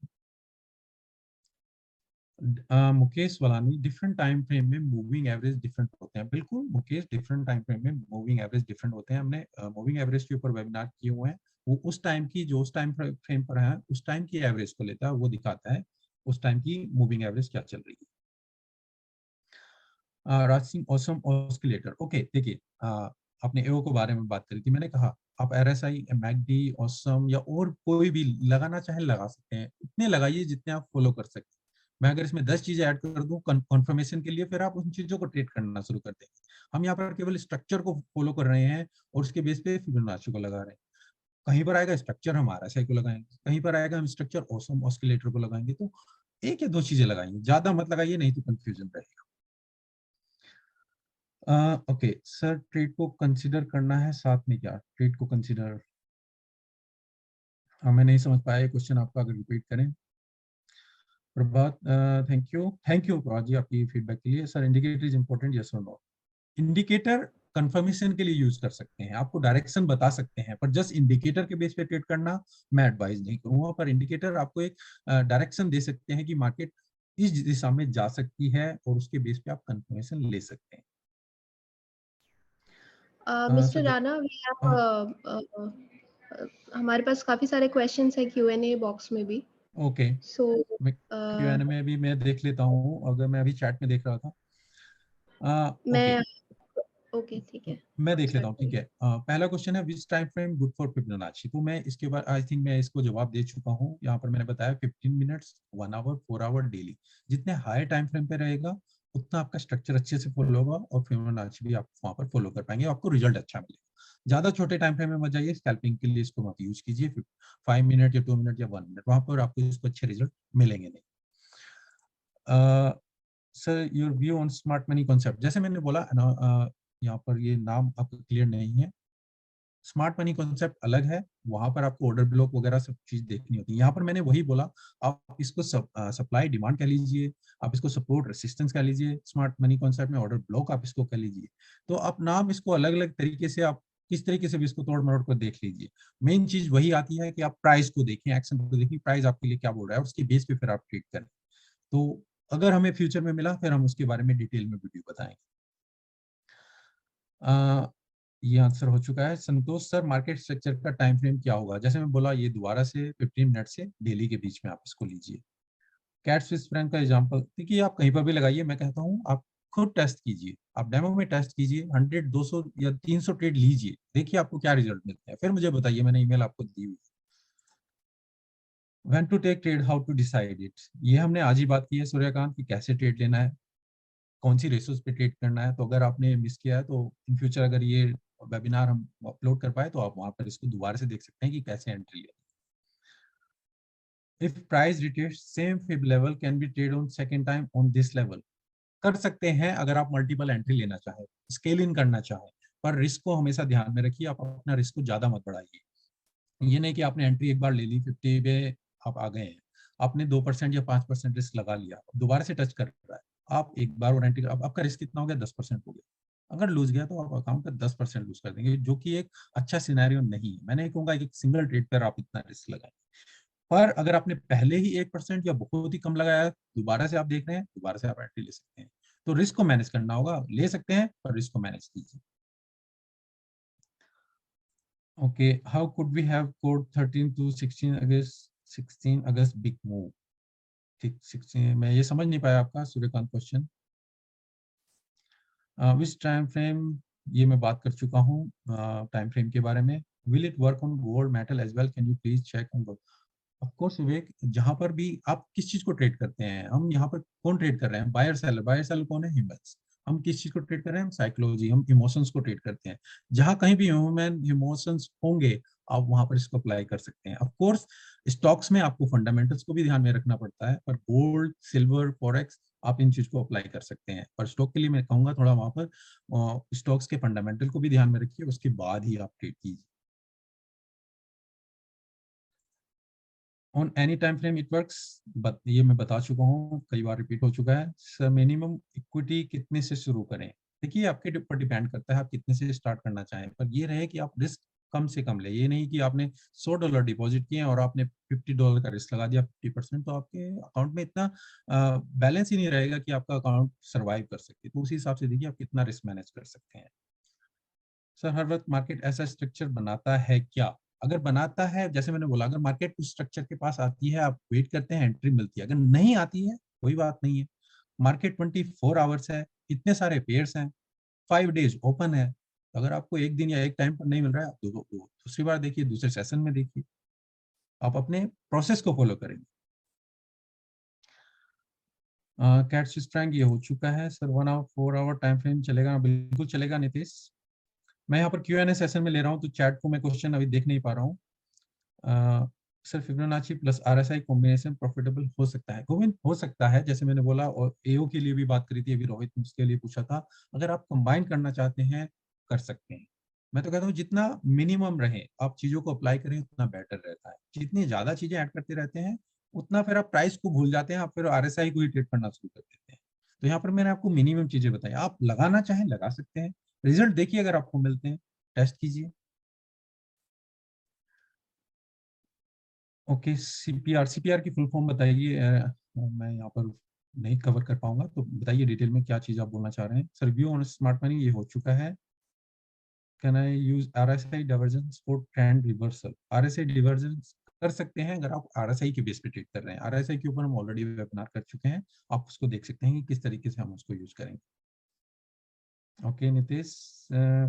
Speaker 1: मुकेश वलानी, डिफरेंट टाइम फ्रेम में मूविंग एवरेज डिफरेंट होते हैं, बिल्कुल मुकेश, डिफरेंट टाइम फ्रेम में मूविंग एवरेज डिफरेंट होते हैं। हमने मूविंग एवरेज के ऊपर वेबिनार किए हुए हैं, वो उस टाइम की, जो उस टाइम फ्रेम पर है उस टाइम की एवरेज को लेता है, वो दिखाता है उस टाइम की मूविंग एवरेज क्या चल रही है। Raj Singh awesome oscillator, okay देखिए, आपने एओ के बारे में बात करी थी, मैंने कहा आप RSI, मैकडी, ऑसम या और कोई भी लगाना चाहे लगा सकते हैं, इतने लगाइए जितने आप फॉलो कर सकते हैं। मैं अगर इसमें 10 चीजें ऐड कर दूं कंफर्मेशन के लिए, फिर आप उन चीजों को ट्रेड करना शुरू कर देंगे। हम यहाँ पर केवल स्ट्रक्चर को फॉलो कर रहे हैं और उसके बेस पे फिबोनाची को लगा रहे हैं। कहीं पर आएगा स्ट्रक्चर हम RSI को लगाएंगे, कहीं पर आएगा हम स्ट्रक्चर ऑसम ऑस्किलेटर को लगाएंगे। तो एक या दो चीजें लगाएंगे, ज्यादा मत लगाइए, नहीं तो कंफ्यूजन रहेगा। ओके सर, ट्रेड को कंसीडर करना है साथ में, क्या ट्रेड को कंसीडर, मैं नहीं समझ पाया ये क्वेश्चन आपका, अगर रिपीट करें। प्रभात, थैंक यू प्रभात जी आपकी फीडबैक के लिए। Sir indicator is important, yes और नो। इंडिकेटर कंफर्मेशन के लिए यूज कर सकते हैं, आपको डायरेक्शन बता सकते हैं, पर जस्ट इंडिकेटर के बेस पे ट्रेड करना मैं एडवाइज नहीं करूंगा, पर इंडिकेटर आपको एक डायरेक्शन दे सकते हैं कि मार्केट इस दिशा में जा सकती है और उसके बेस पे आप कंफर्मेशन ले सकते हैं।
Speaker 2: मिस्टर
Speaker 1: सर
Speaker 2: राणा, हमारे पास काफी सारे क्वेश्चंस है Q&A बॉक्स में भी।
Speaker 1: ओके,
Speaker 2: सो
Speaker 1: मैं Q&A में भी मैं देख लेता हूँ, अगर मैं अभी चैट में देख रहा था। ओके,
Speaker 2: मैं ओके ठीक है,
Speaker 1: मैं
Speaker 2: आप
Speaker 1: देख लेता
Speaker 2: स्टार्ट
Speaker 1: हूँ, ठीक
Speaker 2: करिए।
Speaker 1: है। पहला क्वेश्चन है विच time frame good for Fibonacci, तो मैं इसके बाद आई थिंक मैं इसको जवाब दे चुका हूँ। यहाँ पर मैंने बताया 15 मिनट्स, 1 आवर, 4 आवर डेली, जितने हाई टाइम फ्रेम पे रहेगा उतना आपका स्ट्रक्चर अच्छे से फॉलो होगा और फिबोनाची भी आप वहाँ पर फॉलो कर पाएंगे, आपको रिजल्ट अच्छा मिलेगा। ज्यादा छोटे टाइम फ्रेम में मत जाइए, स्कैल्पिंग के लिए इसको मत यूज कीजिए। 5 मिनट या 2 मिनट या 1 मिनट, वहां पर आपको इसको अच्छे रिजल्ट मिलेंगे नहीं। Sir your view on smart money concept, जैसे मैंने बोला ना, यहाँ पर ये नाम आपका क्लियर नहीं है, स्मार्ट मनी कॉन्सेप्ट अलग है, वहां पर आपको ऑर्डर ब्लॉक वगैरह सब चीज देखनी होती है। यहाँ पर मैंने वही बोला, आप इसको सप्लाई डिमांड कह लीजिए, आप इसको सपोर्ट रेसिस्टेंस कह लीजिए, स्मार्ट मनी कॉन्सेप्ट में ऑर्डर ब्लॉक आप इसको कह लीजिए। तो आप नाम इसको अलग अलग तरीके से, आप किस तरीके से भी इसको तोड़ मरोड़ कर देख लीजिए। मेन चीज वही आती है कि आप प्राइस को देखें, एक्शन को देखें, प्राइस आपके लिए क्या बोल रहा है और उसके बेस पे फिर आप ट्रेड करें। तो अगर हमें फ्यूचर में मिला फिर हम उसके बारे में डिटेल में वीडियो बताएंगे। ये आंसर हो चुका है। संतोष सर, मार्केट स्ट्रक्चर का टाइम फ्रेम क्या होगा? जैसे मैं बोला, ये दोबारा से 15 मिनट से डेली के बीच में आप इसको लीजिए। कैट स्विस फ्रैंक का एग्जांपल देखिए, आप कहीं पर भी लगाइए, मैं कहता हूँ आप खुद टेस्ट कीजिए, आप डेमो में टेस्ट कीजिए, 100, 200 या 300 ट्रेड लीजिए, देखिए आपको क्या रिजल्ट मिलते हैं, फिर मुझे बताइए। मैंने ईमेल आपको दी हुई है। When to take trade, how to decide it, ये हमने आज ही बात की है सूर्यकांत, की कैसे ट्रेड लेना है, कौन सी रेशोज पे ट्रेड करना है। तो अगर आपने मिस किया है तो इन फ्यूचर अगर ये वेबिनार हम अपलोड कर पाए तो आप वहां पर इसको दोबारा से देख सकते हैं कि कैसे एंट्री लेनी है। If price retest same fib level can be trade on second time on this level, कर सकते हैं अगर आप मल्टीपल एंट्री लेना चाहें, स्केल इन करना चाहें, पर रिस्क को हमेशा ध्यान में रखिए, आप अपना रिस्क को ज्यादा मत बढ़ाइए। ये नहीं कि आपने एंट्री एक बार ले ली 50 पे, आप आ गए हैं, आपने 2% या 5% रिस्क लगा लिया, दोबारा से टच कर रहा है, आप एक बार और एंट्री, अब आपका रिस्क कितना हो गया? 10% हो गया। अगर लूज गया तो आप अकाउंट का 10% लूज कर देंगे, जो कि एक अच्छा सिनेरियो नहीं है। मैंने कहूंगा एक सिंगल ट्रेड पर आप इतना रिस्क लगाएं। पर अगर आपने पहले ही 1% या बहुत ही कम लगाया है, दोबारा से आप देख रहे हैं, दोबारा से आप एंट्री ले सकते हैं। तो रिस्क को मैनेज करना होगा, ले सकते हैं पर रिस्क को मैनेज कीजिए। Okay, how could we have code 13 to 16 अगस्त बिग मूव? ठीक, 16 मैं ये समझ नहीं पाया आपका Suryakant question. Which time frame, ये मैं बात कर चुका हूँ टाइम फ्रेम के बारे में। Will it work on gold metal as well, can you please check on? Of course Vivek, जहां पर भी आप किस चीज को ट्रेड करते हैं, हम यहाँ पर कौन ट्रेड कर रहे हैं? Buyer seller. बायर सेलर कौन है? ह्यूमंस। हम किस चीज को ट्रेड कर रहे हैं? हम साइकोलॉजी, हम इमोशंस को ट्रेड करते हैं। जहां कहीं भी ह्यूमन इमोशंस होंगे, आप वहां पर इसको अप्लाई कर सकते हैं। ऑफ कोर्स स्टॉक्स में आपको फंडामेंटल्स को भी ध्यान में रखना पड़ता है, पर गोल्ड, सिल्वर, फॉरेक्स, आप इन चीज को अप्लाई कर सकते हैं। पर स्टॉक के लिए मैं कहूंगा थोड़ा वहां पर स्टॉक्स के फंडामेंटल को भी ध्यान में रखिए, उसके बाद ही आप ट्रेड कीजिए। On any time frame it works, ये मैं बता चुका हूँ, कई बार रिपीट हो चुका है। सर, मिनिमम इक्विटी कितने से शुरू करें? देखिए, आपके ऊपर डिपेंड करता है आप कितने से स्टार्ट करना चाहें, पर ये रहे कि आप रिस्क कम से कम ले। ये नहीं कि आपने $100 डिपॉजिट किए और आपने $50 का रिस्क लगा दिया 50%, तो आपके अकाउंट में इतना बैलेंस ही नहीं रहेगा कि आपका अकाउंट सर्वाइव कर सके। तो उसी हिसाब से देखिए आप कितना रिस्क मैनेज कर सकते हैं। सर, हर वक्त मार्केट ऐसा स्ट्रक्चर बनाता है क्या? अगर बनाता है, जैसे मैंने बोला, अगर मार्केट उस स्ट्रक्चर के पास आती है, आप वेट करते हैं, एंट्री मिलती है। अगर नहीं आती है, कोई बात नहीं है। मार्केट 24 आवर्स है, इतने सारे पेयर्स हैं, 5 डेज ओपन है। अगर आपको एक दिन या एक टाइम पर नहीं मिल रहा है, आप दूसरी बार देखिए, दूसरे सेशन में देखिए, आप अपने प्रोसेस को फॉलो करेंगे। कैट स्विस फ्रैंक ये हो चुका है। Sir, 1 hour 4 hour time frame चलेगा? बिल्कुल चलेगा नीतीश। मैं यहाँ पर Q&A सेशन में ले रहा हूँ, तो चैट को मैं क्वेश्चन अभी देख नहीं पा रहा हूँ। Sir, Fibonacci plus RSI combination profitable हो सकता है? गोविंद, हो सकता है, जैसे मैंने बोला, और AO के लिए भी बात करी थी अभी, रोहित ने उसके लिए पूछा था। अगर आप कंबाइन करना चाहते हैं, कर सकते हैं। मैं तो कहता हूँ जितना मिनिमम रहे आप चीजों को अप्लाई करें, उतना बेटर रहता है। जितनी ज्यादा चीजें ऐड करते रहते हैं, उतना फिर आप प्राइस को भूल जाते हैं, आप फिर RSI को ही ट्रेड करना शुरू कर देते हैं। तो यहाँ पर मैंने आपको मिनिमम चीजें बताई, आप लगाना चाहें लगा सकते हैं। रिजल्ट देखिए, अगर आपको मिलते हैं, टेस्ट कीजिए। ओके, सीपीआर की फुल फॉर्म बताइए। मैं यहाँ पर नहीं कवर कर पाऊंगा, तो बताइए डिटेल में क्या चीज आप बोलना चाह रहे हैं। Sir, view on smart money ये हो चुका है। Can I use RSI divergence for trend reversal? RSI डिवर्जेंस कर सकते हैं अगर आप RSI के बेस पे ट्रेड कर रहे हैं। RSI के ऊपर हम ऑलरेडी वेबिनार कर चुके हैं, आप उसको देख सकते हैं कि किस तरीके से हम उसको यूज करेंगे। Okay Nitesh,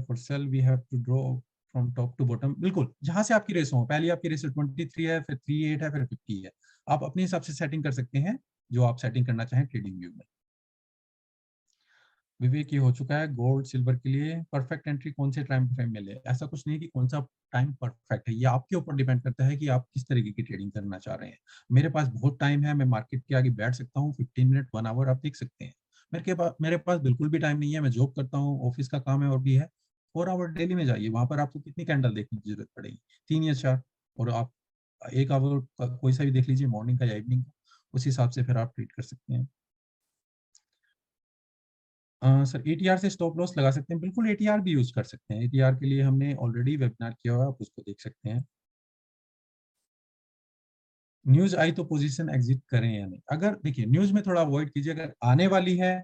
Speaker 1: for sell we have to draw from top to bottom. बिल्कुल, जहां से आपकी रेस हो, पहले आपकी रेस 23 है, फिर 38 है, फिर 50 है। आप अपने हिसाब से सेटिंग कर सकते हैं, जो आप सेटिंग करना चाहें ट्रेडिंग व्यू में। विवेक, ये हो चुका है। गोल्ड सिल्वर के लिए परफेक्ट एंट्री कौन से टाइम फ्रेम में ले? ऐसा कुछ नहीं कि कौन सा टाइम परफेक्ट है, ये आपके ऊपर डिपेंड करता है कि आप किस तरीके की ट्रेडिंग करना चाह रहे हैं। मेरे पास बहुत टाइम है, मैं मार्केट के आगे बैठ सकता हूँ, 15 मिनट 1 आवर आप देख सकते हैं। मेरे पास बिल्कुल भी टाइम नहीं है, मैं जॉब करता हूँ, ऑफिस का काम है और भी है। 4 आवर डेली में जाइए, वहां पर आपको कितनी कैंडल देखने की जरूरत पड़ेगी, 3 या 4, और आप 1 आवर का कोई सा भी देख लीजिए, मॉर्निंग का या इवनिंग का, उस हिसाब से फिर आप ट्रेड कर सकते हैं। सर एटीआर से स्टॉप लॉस लगा सकते हैं, बिल्कुल एटीआर भी यूज कर सकते हैं, एटीआर के लिए हमने ऑलरेडी वेबिनार किया हुआ है, आप उसको देख सकते हैं। न्यूज आई तो पोजीशन एग्जिट करें या नहीं, अगर देखिए न्यूज में थोड़ा अवॉइड कीजिए, अगर आने वाली है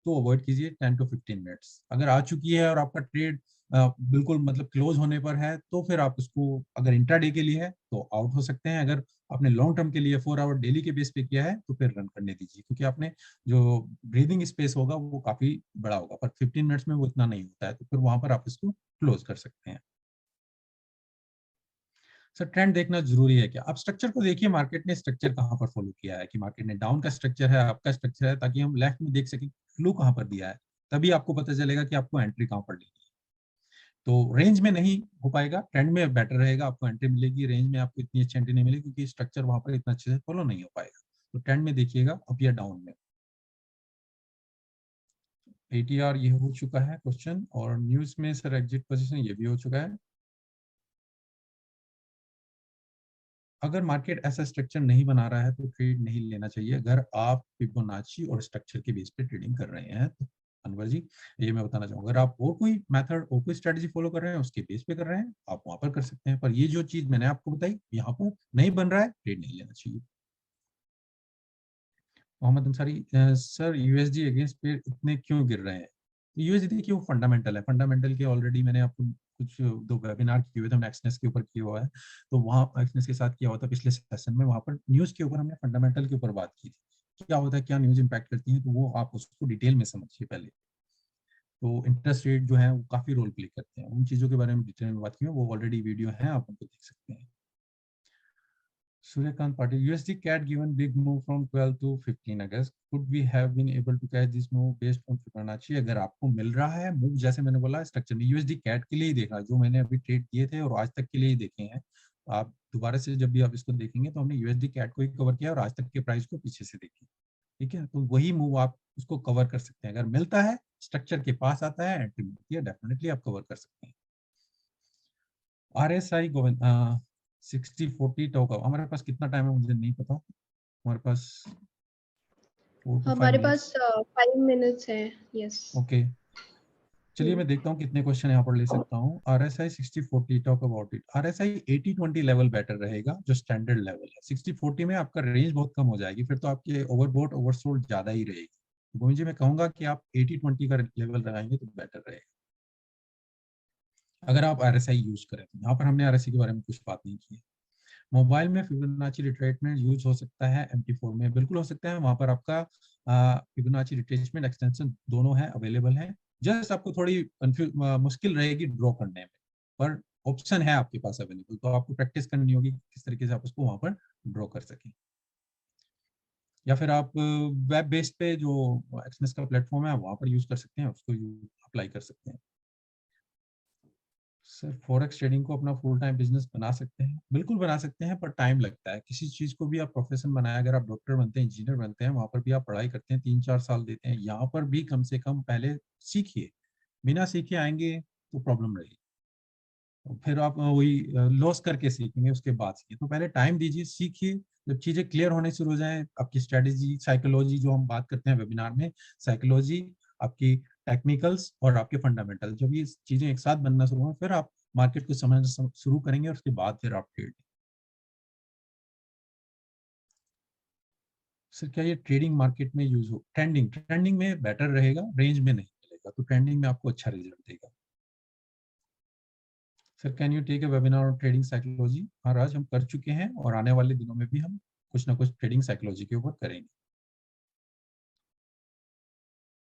Speaker 1: तो अवॉइड कीजिए 10 टू 15 मिनट्स, अगर आ चुकी है और आपका ट्रेड बिल्कुल मतलब क्लोज होने पर है तो फिर आप उसको, अगर इंट्राडे के लिए है तो आउट हो सकते हैं, अगर आपने लॉन्ग टर्म के लिए 4 आवर डेली के बेस पे किया है तो फिर रन करने दीजिए, क्योंकि आपने जो ब्रीदिंग स्पेस होगा वो काफी बड़ा होगा, पर 15 मिनट्स में वो इतना नहीं होता है, तो फिर वहां पर आप इसको क्लोज कर सकते हैं। सर ट्रेंड देखना जरूरी है क्या, आप स्ट्रक्चर को देखिए, मार्केट ने स्ट्रक्चर कहाँ पर फॉलो किया है, कि मार्केट ने डाउन का स्ट्रक्चर है, आपका स्ट्रक्चर है, ताकि हम लेफ्ट में देख सकें फ्लो कहाँ पर दिया है, तभी आपको पता चलेगा कि आपको एंट्री कहाँ पर लेनी है। तो रेंज में नहीं हो पाएगा, ट्रेंड में बेटर रहेगा, आपको एंट्री मिलेगी, रेंज में आपको इतनी अच्छी एंट्री नहीं मिलेगी, क्योंकि स्ट्रक्चर वहां पर इतना अच्छे से फॉलो नहीं हो पाएगा। तो ट्रेंड में देखिएगा अप या डाउन में। एटीआर ये हो चुका है क्वेश्चन, और न्यूज में सर एग्जिट पोजीशन ये भी हो चुका है। अगर मार्केट ऐसा स्ट्रक्चर नहीं बना रहा है तो ट्रेड नहीं लेना चाहिए, अगर आप फिबोनाची और स्ट्रक्चर के बेस पे ट्रेडिंग कर रहे हैं तो अनवर जी, ये मैं बताना चाहूंगा, अगर आप और कोई मेथड और कोई स्ट्रेटजी फॉलो कर रहे हैं, उसके बेस पे कर रहे हैं, आप वहां पर कर सकते हैं, पर ये जो चीज मैंने आपको बताई यहाँ पर नहीं बन रहा है, ट्रेड नहीं लेना चाहिए। Mohammad Ansari, sir USD against पे इतने क्यों गिर रहे हैं, यूएसडी देखिए वो फंडामेंटल है, फंडामेंटल के ऑलरेडी मैंने आपको कुछ 2 वेबिनार किए हुए थे, हमने एक्सनेस के ऊपर किया हुआ है, तो वहाँ एक्सनेस के साथ किया हुआ था पिछले सेशन में, वहाँ पर न्यूज के ऊपर हमने फंडामेंटल के ऊपर बात की थी, क्या होता है, क्या न्यूज इंपैक्ट करती है, तो वो आप उसको डिटेल में समझिए पहले। तो इंटरेस्ट रेट जो है वो काफी रोल प्ले करते हैं, उन चीजों के बारे में डिटेल में बात की है, वो ऑलरेडी वीडियो है, आप उनको देख सकते हैं। Suryakant Patil, USD CAD given big move from 12 to 15 August. Could we have been able to catch this move based on Fibonacci? अगर आपको मिल रहा है मूव, जैसे मैंने बोला स्ट्रक्चर में, USD CAD के लिए ही देखा, जो मैंने अभी ट्रेड किए थे और आज तक के लिए ही देखे हैं, आप दोबारा से जब भी आप इसको देखेंगे तो हमने USD CAD को ही कवर किया और आज तक के प्राइस को पीछे से देखी, ठीक है, तो वही मूव आप उसको कवर कर सकते हैं, अगर मिलता है स्ट्रक्चर के पास आता है, एंट्री मिलती है, डेफिनेटली आप कवर कर सकते हैं। RSI गोविंद, 60-40 टोका, हमारे पास कितना टाइम है मुझे नहीं पता, हमारे पास 4 to 5
Speaker 2: हमारे
Speaker 1: मिनट्स।
Speaker 2: पास 5 मिनट्स है। यस।
Speaker 1: ओके, चलिए मैं देखता हूँ कितने क्वेश्चन यहाँ पर ले सकता हूँ। RSI 60-40, talk about it. RSI 80-20 level better रहेगा, जो स्टैंडर्ड लेवल है। 60-40 में आपका रेंज बहुत कम हो जाएगी, फिर तो आपके ओवरबॉट ओवरसोल्ड ज्यादा ही रहेगी। गोविंद जी मैं कहूंगा कि आप 80-20 का लेवल लगाएंगे तो बेटर रहेगा, अगर आप RSI यूज करें तो। यहाँ पर हमने RSI के बारे में कुछ बात नहीं की है। मोबाइल में फिबोनाची रिट्रेसमेंट यूज हो सकता है, MT4 में बिल्कुल हो सकता है, वहां पर आपका फिबोनाची रिट्रेसमेंट एक्सटेंशन दोनों है, अवेलेबल है, जस्ट आपको थोड़ी मुश्किल रहेगी ड्रॉ करने में, पर ऑप्शन है आपके पास अवेलेबल, तो आपको प्रैक्टिस करनी होगी किस तरीके से आप उसको वहां पर ड्रॉ कर सकें। या फिर आप वेब बेस्ड पे जो एक्सनेस का प्लेटफॉर्म है वहां पर यूज कर सकते हैं, उसको अप्लाई कर सकते हैं। सर फॉरेक्स ट्रेडिंग को अपना फुल टाइम बिजनेस बना सकते हैं, बिल्कुल बना सकते हैं, पर टाइम लगता है, किसी चीज को भी आप प्रोफेशन बनाया, अगर आप डॉक्टर बनते हैं, इंजीनियर बनते हैं, वहां पर भी आप पढ़ाई करते हैं, 3-4 साल देते हैं, यहाँ पर भी कम से कम पहले सीखिए, बिना सीखे आएंगे तो प्रॉब्लम रहेगी, फिर आप वही लॉस करके सीखेंगे, उसके बाद सीखिए, तो पहले टाइम दीजिए, सीखिए, जब चीजें क्लियर होने शुरू हो जाए, आपकी स्ट्रेटेजी, साइकोलॉजी जो हम बात करते हैं वेबिनार में, साइकोलॉजी, आपकी टेक्निकल्स और आपके फंडामेंटल, जब ये चीजें एक साथ बनना शुरू हो, फिर आप मार्केट को समझना शुरू करेंगे, और उसके बाद फिर आप ट्रेड। सर क्या ये ट्रेडिंग मार्केट में यूज हो, ट्रेंडिंग, ट्रेंडिंग में बेटर रहेगा, रेंज में नहीं मिलेगा, तो ट्रेंडिंग में आपको अच्छा रिजल्ट देगा। Sir can you take a webinar on trading psychology, हाँ राज हम कर चुके हैं, और आने वाले दिनों में भी हम कुछ ना कुछ ट्रेडिंग साइकोलॉजी के ऊपर करेंगे।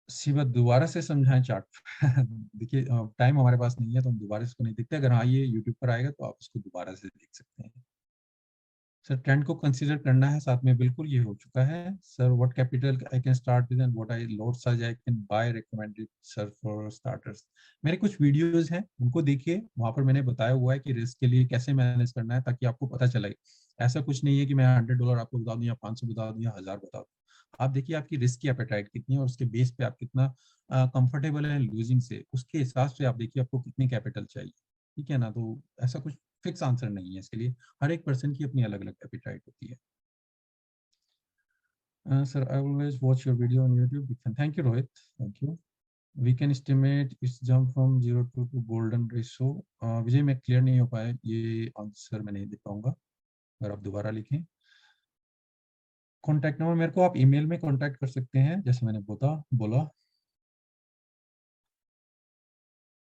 Speaker 1: सिवा दोबारा से समझाएं चार्ट देखिए टाइम हमारे पास नहीं है तो हम दोबारा इसको नहीं देखते, अगर हाँ ये यूट्यूब पर आएगा तो आप इसको दोबारा से देख सकते हैं। सर ट्रेंड को कंसीडर करना है साथ में, बिल्कुल ये हो चुका है sir. What capital I can start with and what I lot size I can buy recommended sir for starters. मेरे कुछ वीडियोस हैं उनको देखिए, वहां पर मैंने बताया हुआ है कि रिस्क के लिए कैसे मैनेज करना है, ताकि आपको पता चले। ऐसा कुछ नहीं है कि मैं $100 आपको बता दूं या 500 बता दूं या 1000 बता दूं, आप देखिए आपकी रिस्क की एपेटाइट कितनी है और उसके बेस पे आप कितना कंफर्टेबल है लूजिंग से, उसके हिसाब से आप देखिए आपको कितनी कैपिटल चाहिए, ठीक है ना। तो ऐसा कुछ फिक्स आंसर नहीं है इसके लिए, हर एक पर्सन की अपनी अलग अलग एपेटाइट होती है। Sir, I always watch your video on YouTube. Thank you, Rohit. Thank you. We can estimate its jump from 0 to golden ratio. विजय मैं क्लियर नहीं हो पाया, ये आंसर मैं नहीं दे पाऊंगा, अगर आप दोबारा लिखें। कॉन्टैक्ट नंबर मेरे को आप ईमेल में कॉन्टैक्ट कर सकते हैं, जैसे मैंने बोला।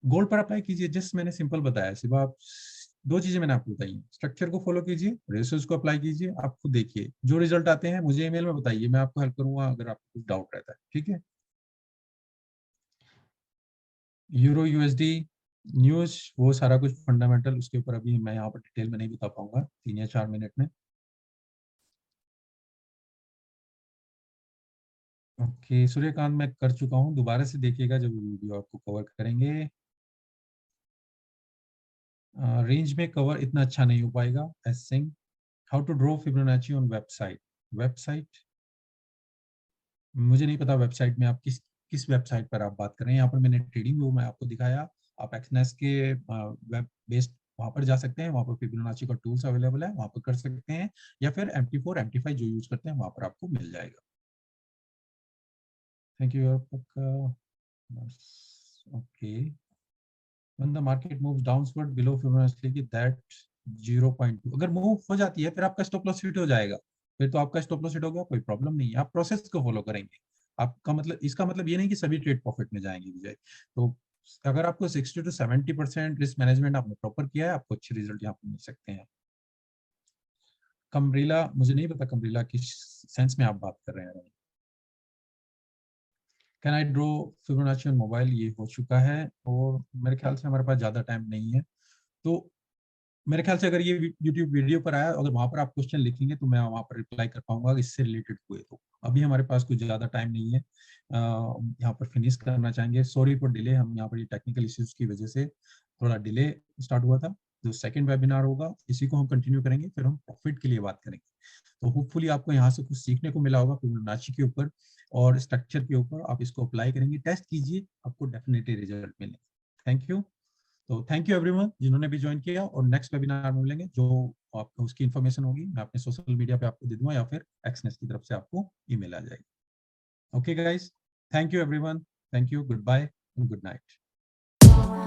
Speaker 1: गोल्ड पर अप्लाई कीजिए, जस्ट मैंने सिंपल बताया, सिर्फ आप दो चीजें मैंने आपको बताई, स्ट्रक्चर को फॉलो कीजिए, रेशियोज को अप्लाई कीजिए, आप खुद देखिए जो रिजल्ट आते हैं मुझे ईमेल में बताइए, मैं आपको हेल्प करूंगा अगर आपको कुछ डाउट रहता है, ठीक है। यूरो यूएसडी न्यूज वो सारा कुछ फंडामेंटल, उसके ऊपर अभी मैं यहाँ पर डिटेल में नहीं बता पाऊंगा 3 या 4 मिनट में। ओके सूर्यकांत मैं कर चुका हूँ, दोबारा से देखिएगा जब वीडियो आपको कवर करेंगे। रेंज में कवर इतना अच्छा नहीं हो पाएगा। S Singh, how to draw Fibonacci on website मुझे नहीं पता वेबसाइट में आप किस वेबसाइट पर आप बात कर रहे हैं। यहाँ पर मैंने ट्रेडिंग व्यू में आपको दिखाया, आप एक्सनेस के वेब बेस्ड वहां पर जा सकते हैं, वहां पर फिबोनाची का टूल्स अवेलेबल है, वहां पर कर सकते हैं, या फिर MT4 MT5 जो यूज करते हैं वहां पर आपको मिल जाएगा। Thank you okay. when the market moves downward below Fibonacci that 0.2 अगर मूव हो जाती है फिर आपका स्टॉप लॉस हिट हो जाएगा, फिर तो आपका स्टॉप लॉस हिट हो गया, कोई प्रॉब्लम नहीं है, आप प्रोसेस को फॉलो करेंगे। आपका मतलब, इसका मतलब ये नहीं कि सभी ट्रेड प्रॉफिट में जाएंगे विजय। तो अगर आपको 60 to 70% रिस्क मैनेजमेंट आपने प्रॉपर किया है, आपको अच्छे रिजल्ट यहाँ पे मिल सकते हैं। कमरीला मुझे नहीं पता कमरीला किस सेंस में आप बात कर रहे हैं। Can I draw Fibonacci on mobile, ये हो चुका है और मेरे ख्याल से हमारे पास ज्यादा टाइम नहीं है, तो मेरे ख्याल से अगर ये YouTube वीडियो पर आया, अगर वहां पर आप क्वेश्चन लिखेंगे तो मैं वहां पर रिप्लाई कर पाऊंगा इससे रिलेटेड हुए तो। अभी हमारे पास कुछ ज्यादा टाइम नहीं है, यहाँ पर फिनिश करना चाहेंगे। सॉरी फॉर डिले, हम यहाँ पर ये टेक्निकल इश्यूज की वजह से थोड़ा डिले स्टार्ट हुआ था। जो सेकंड वेबिनार होगा इसी को हम कंटिन्यू करेंगे, फिर हम प्रॉफिट के लिए बात करेंगे। तो होपफुली आपको यहाँ से कुछ सीखने को मिला होगा फिबोनाची के ऊपर और स्ट्रक्चर के ऊपर, आप इसको अप्लाई करेंगे, टेस्ट कीजिए, आपको डेफिनेटली रिजल्ट मिलेंगे। Thank you. तो थैंक यू एवरीवन जिन्होंने भी ज्वाइन किया, और नेक्स्ट वेबिनार में मिलेंगे, जो आपको उसकी इन्फॉर्मेशन होगी मैं अपने सोशल मीडिया पे आपको दे दूंगा या फिर एक्सनेस की तरफ से आपको ईमेल आ जाएगी। Okay guys, thank you everyone, thank you, goodbye and good night.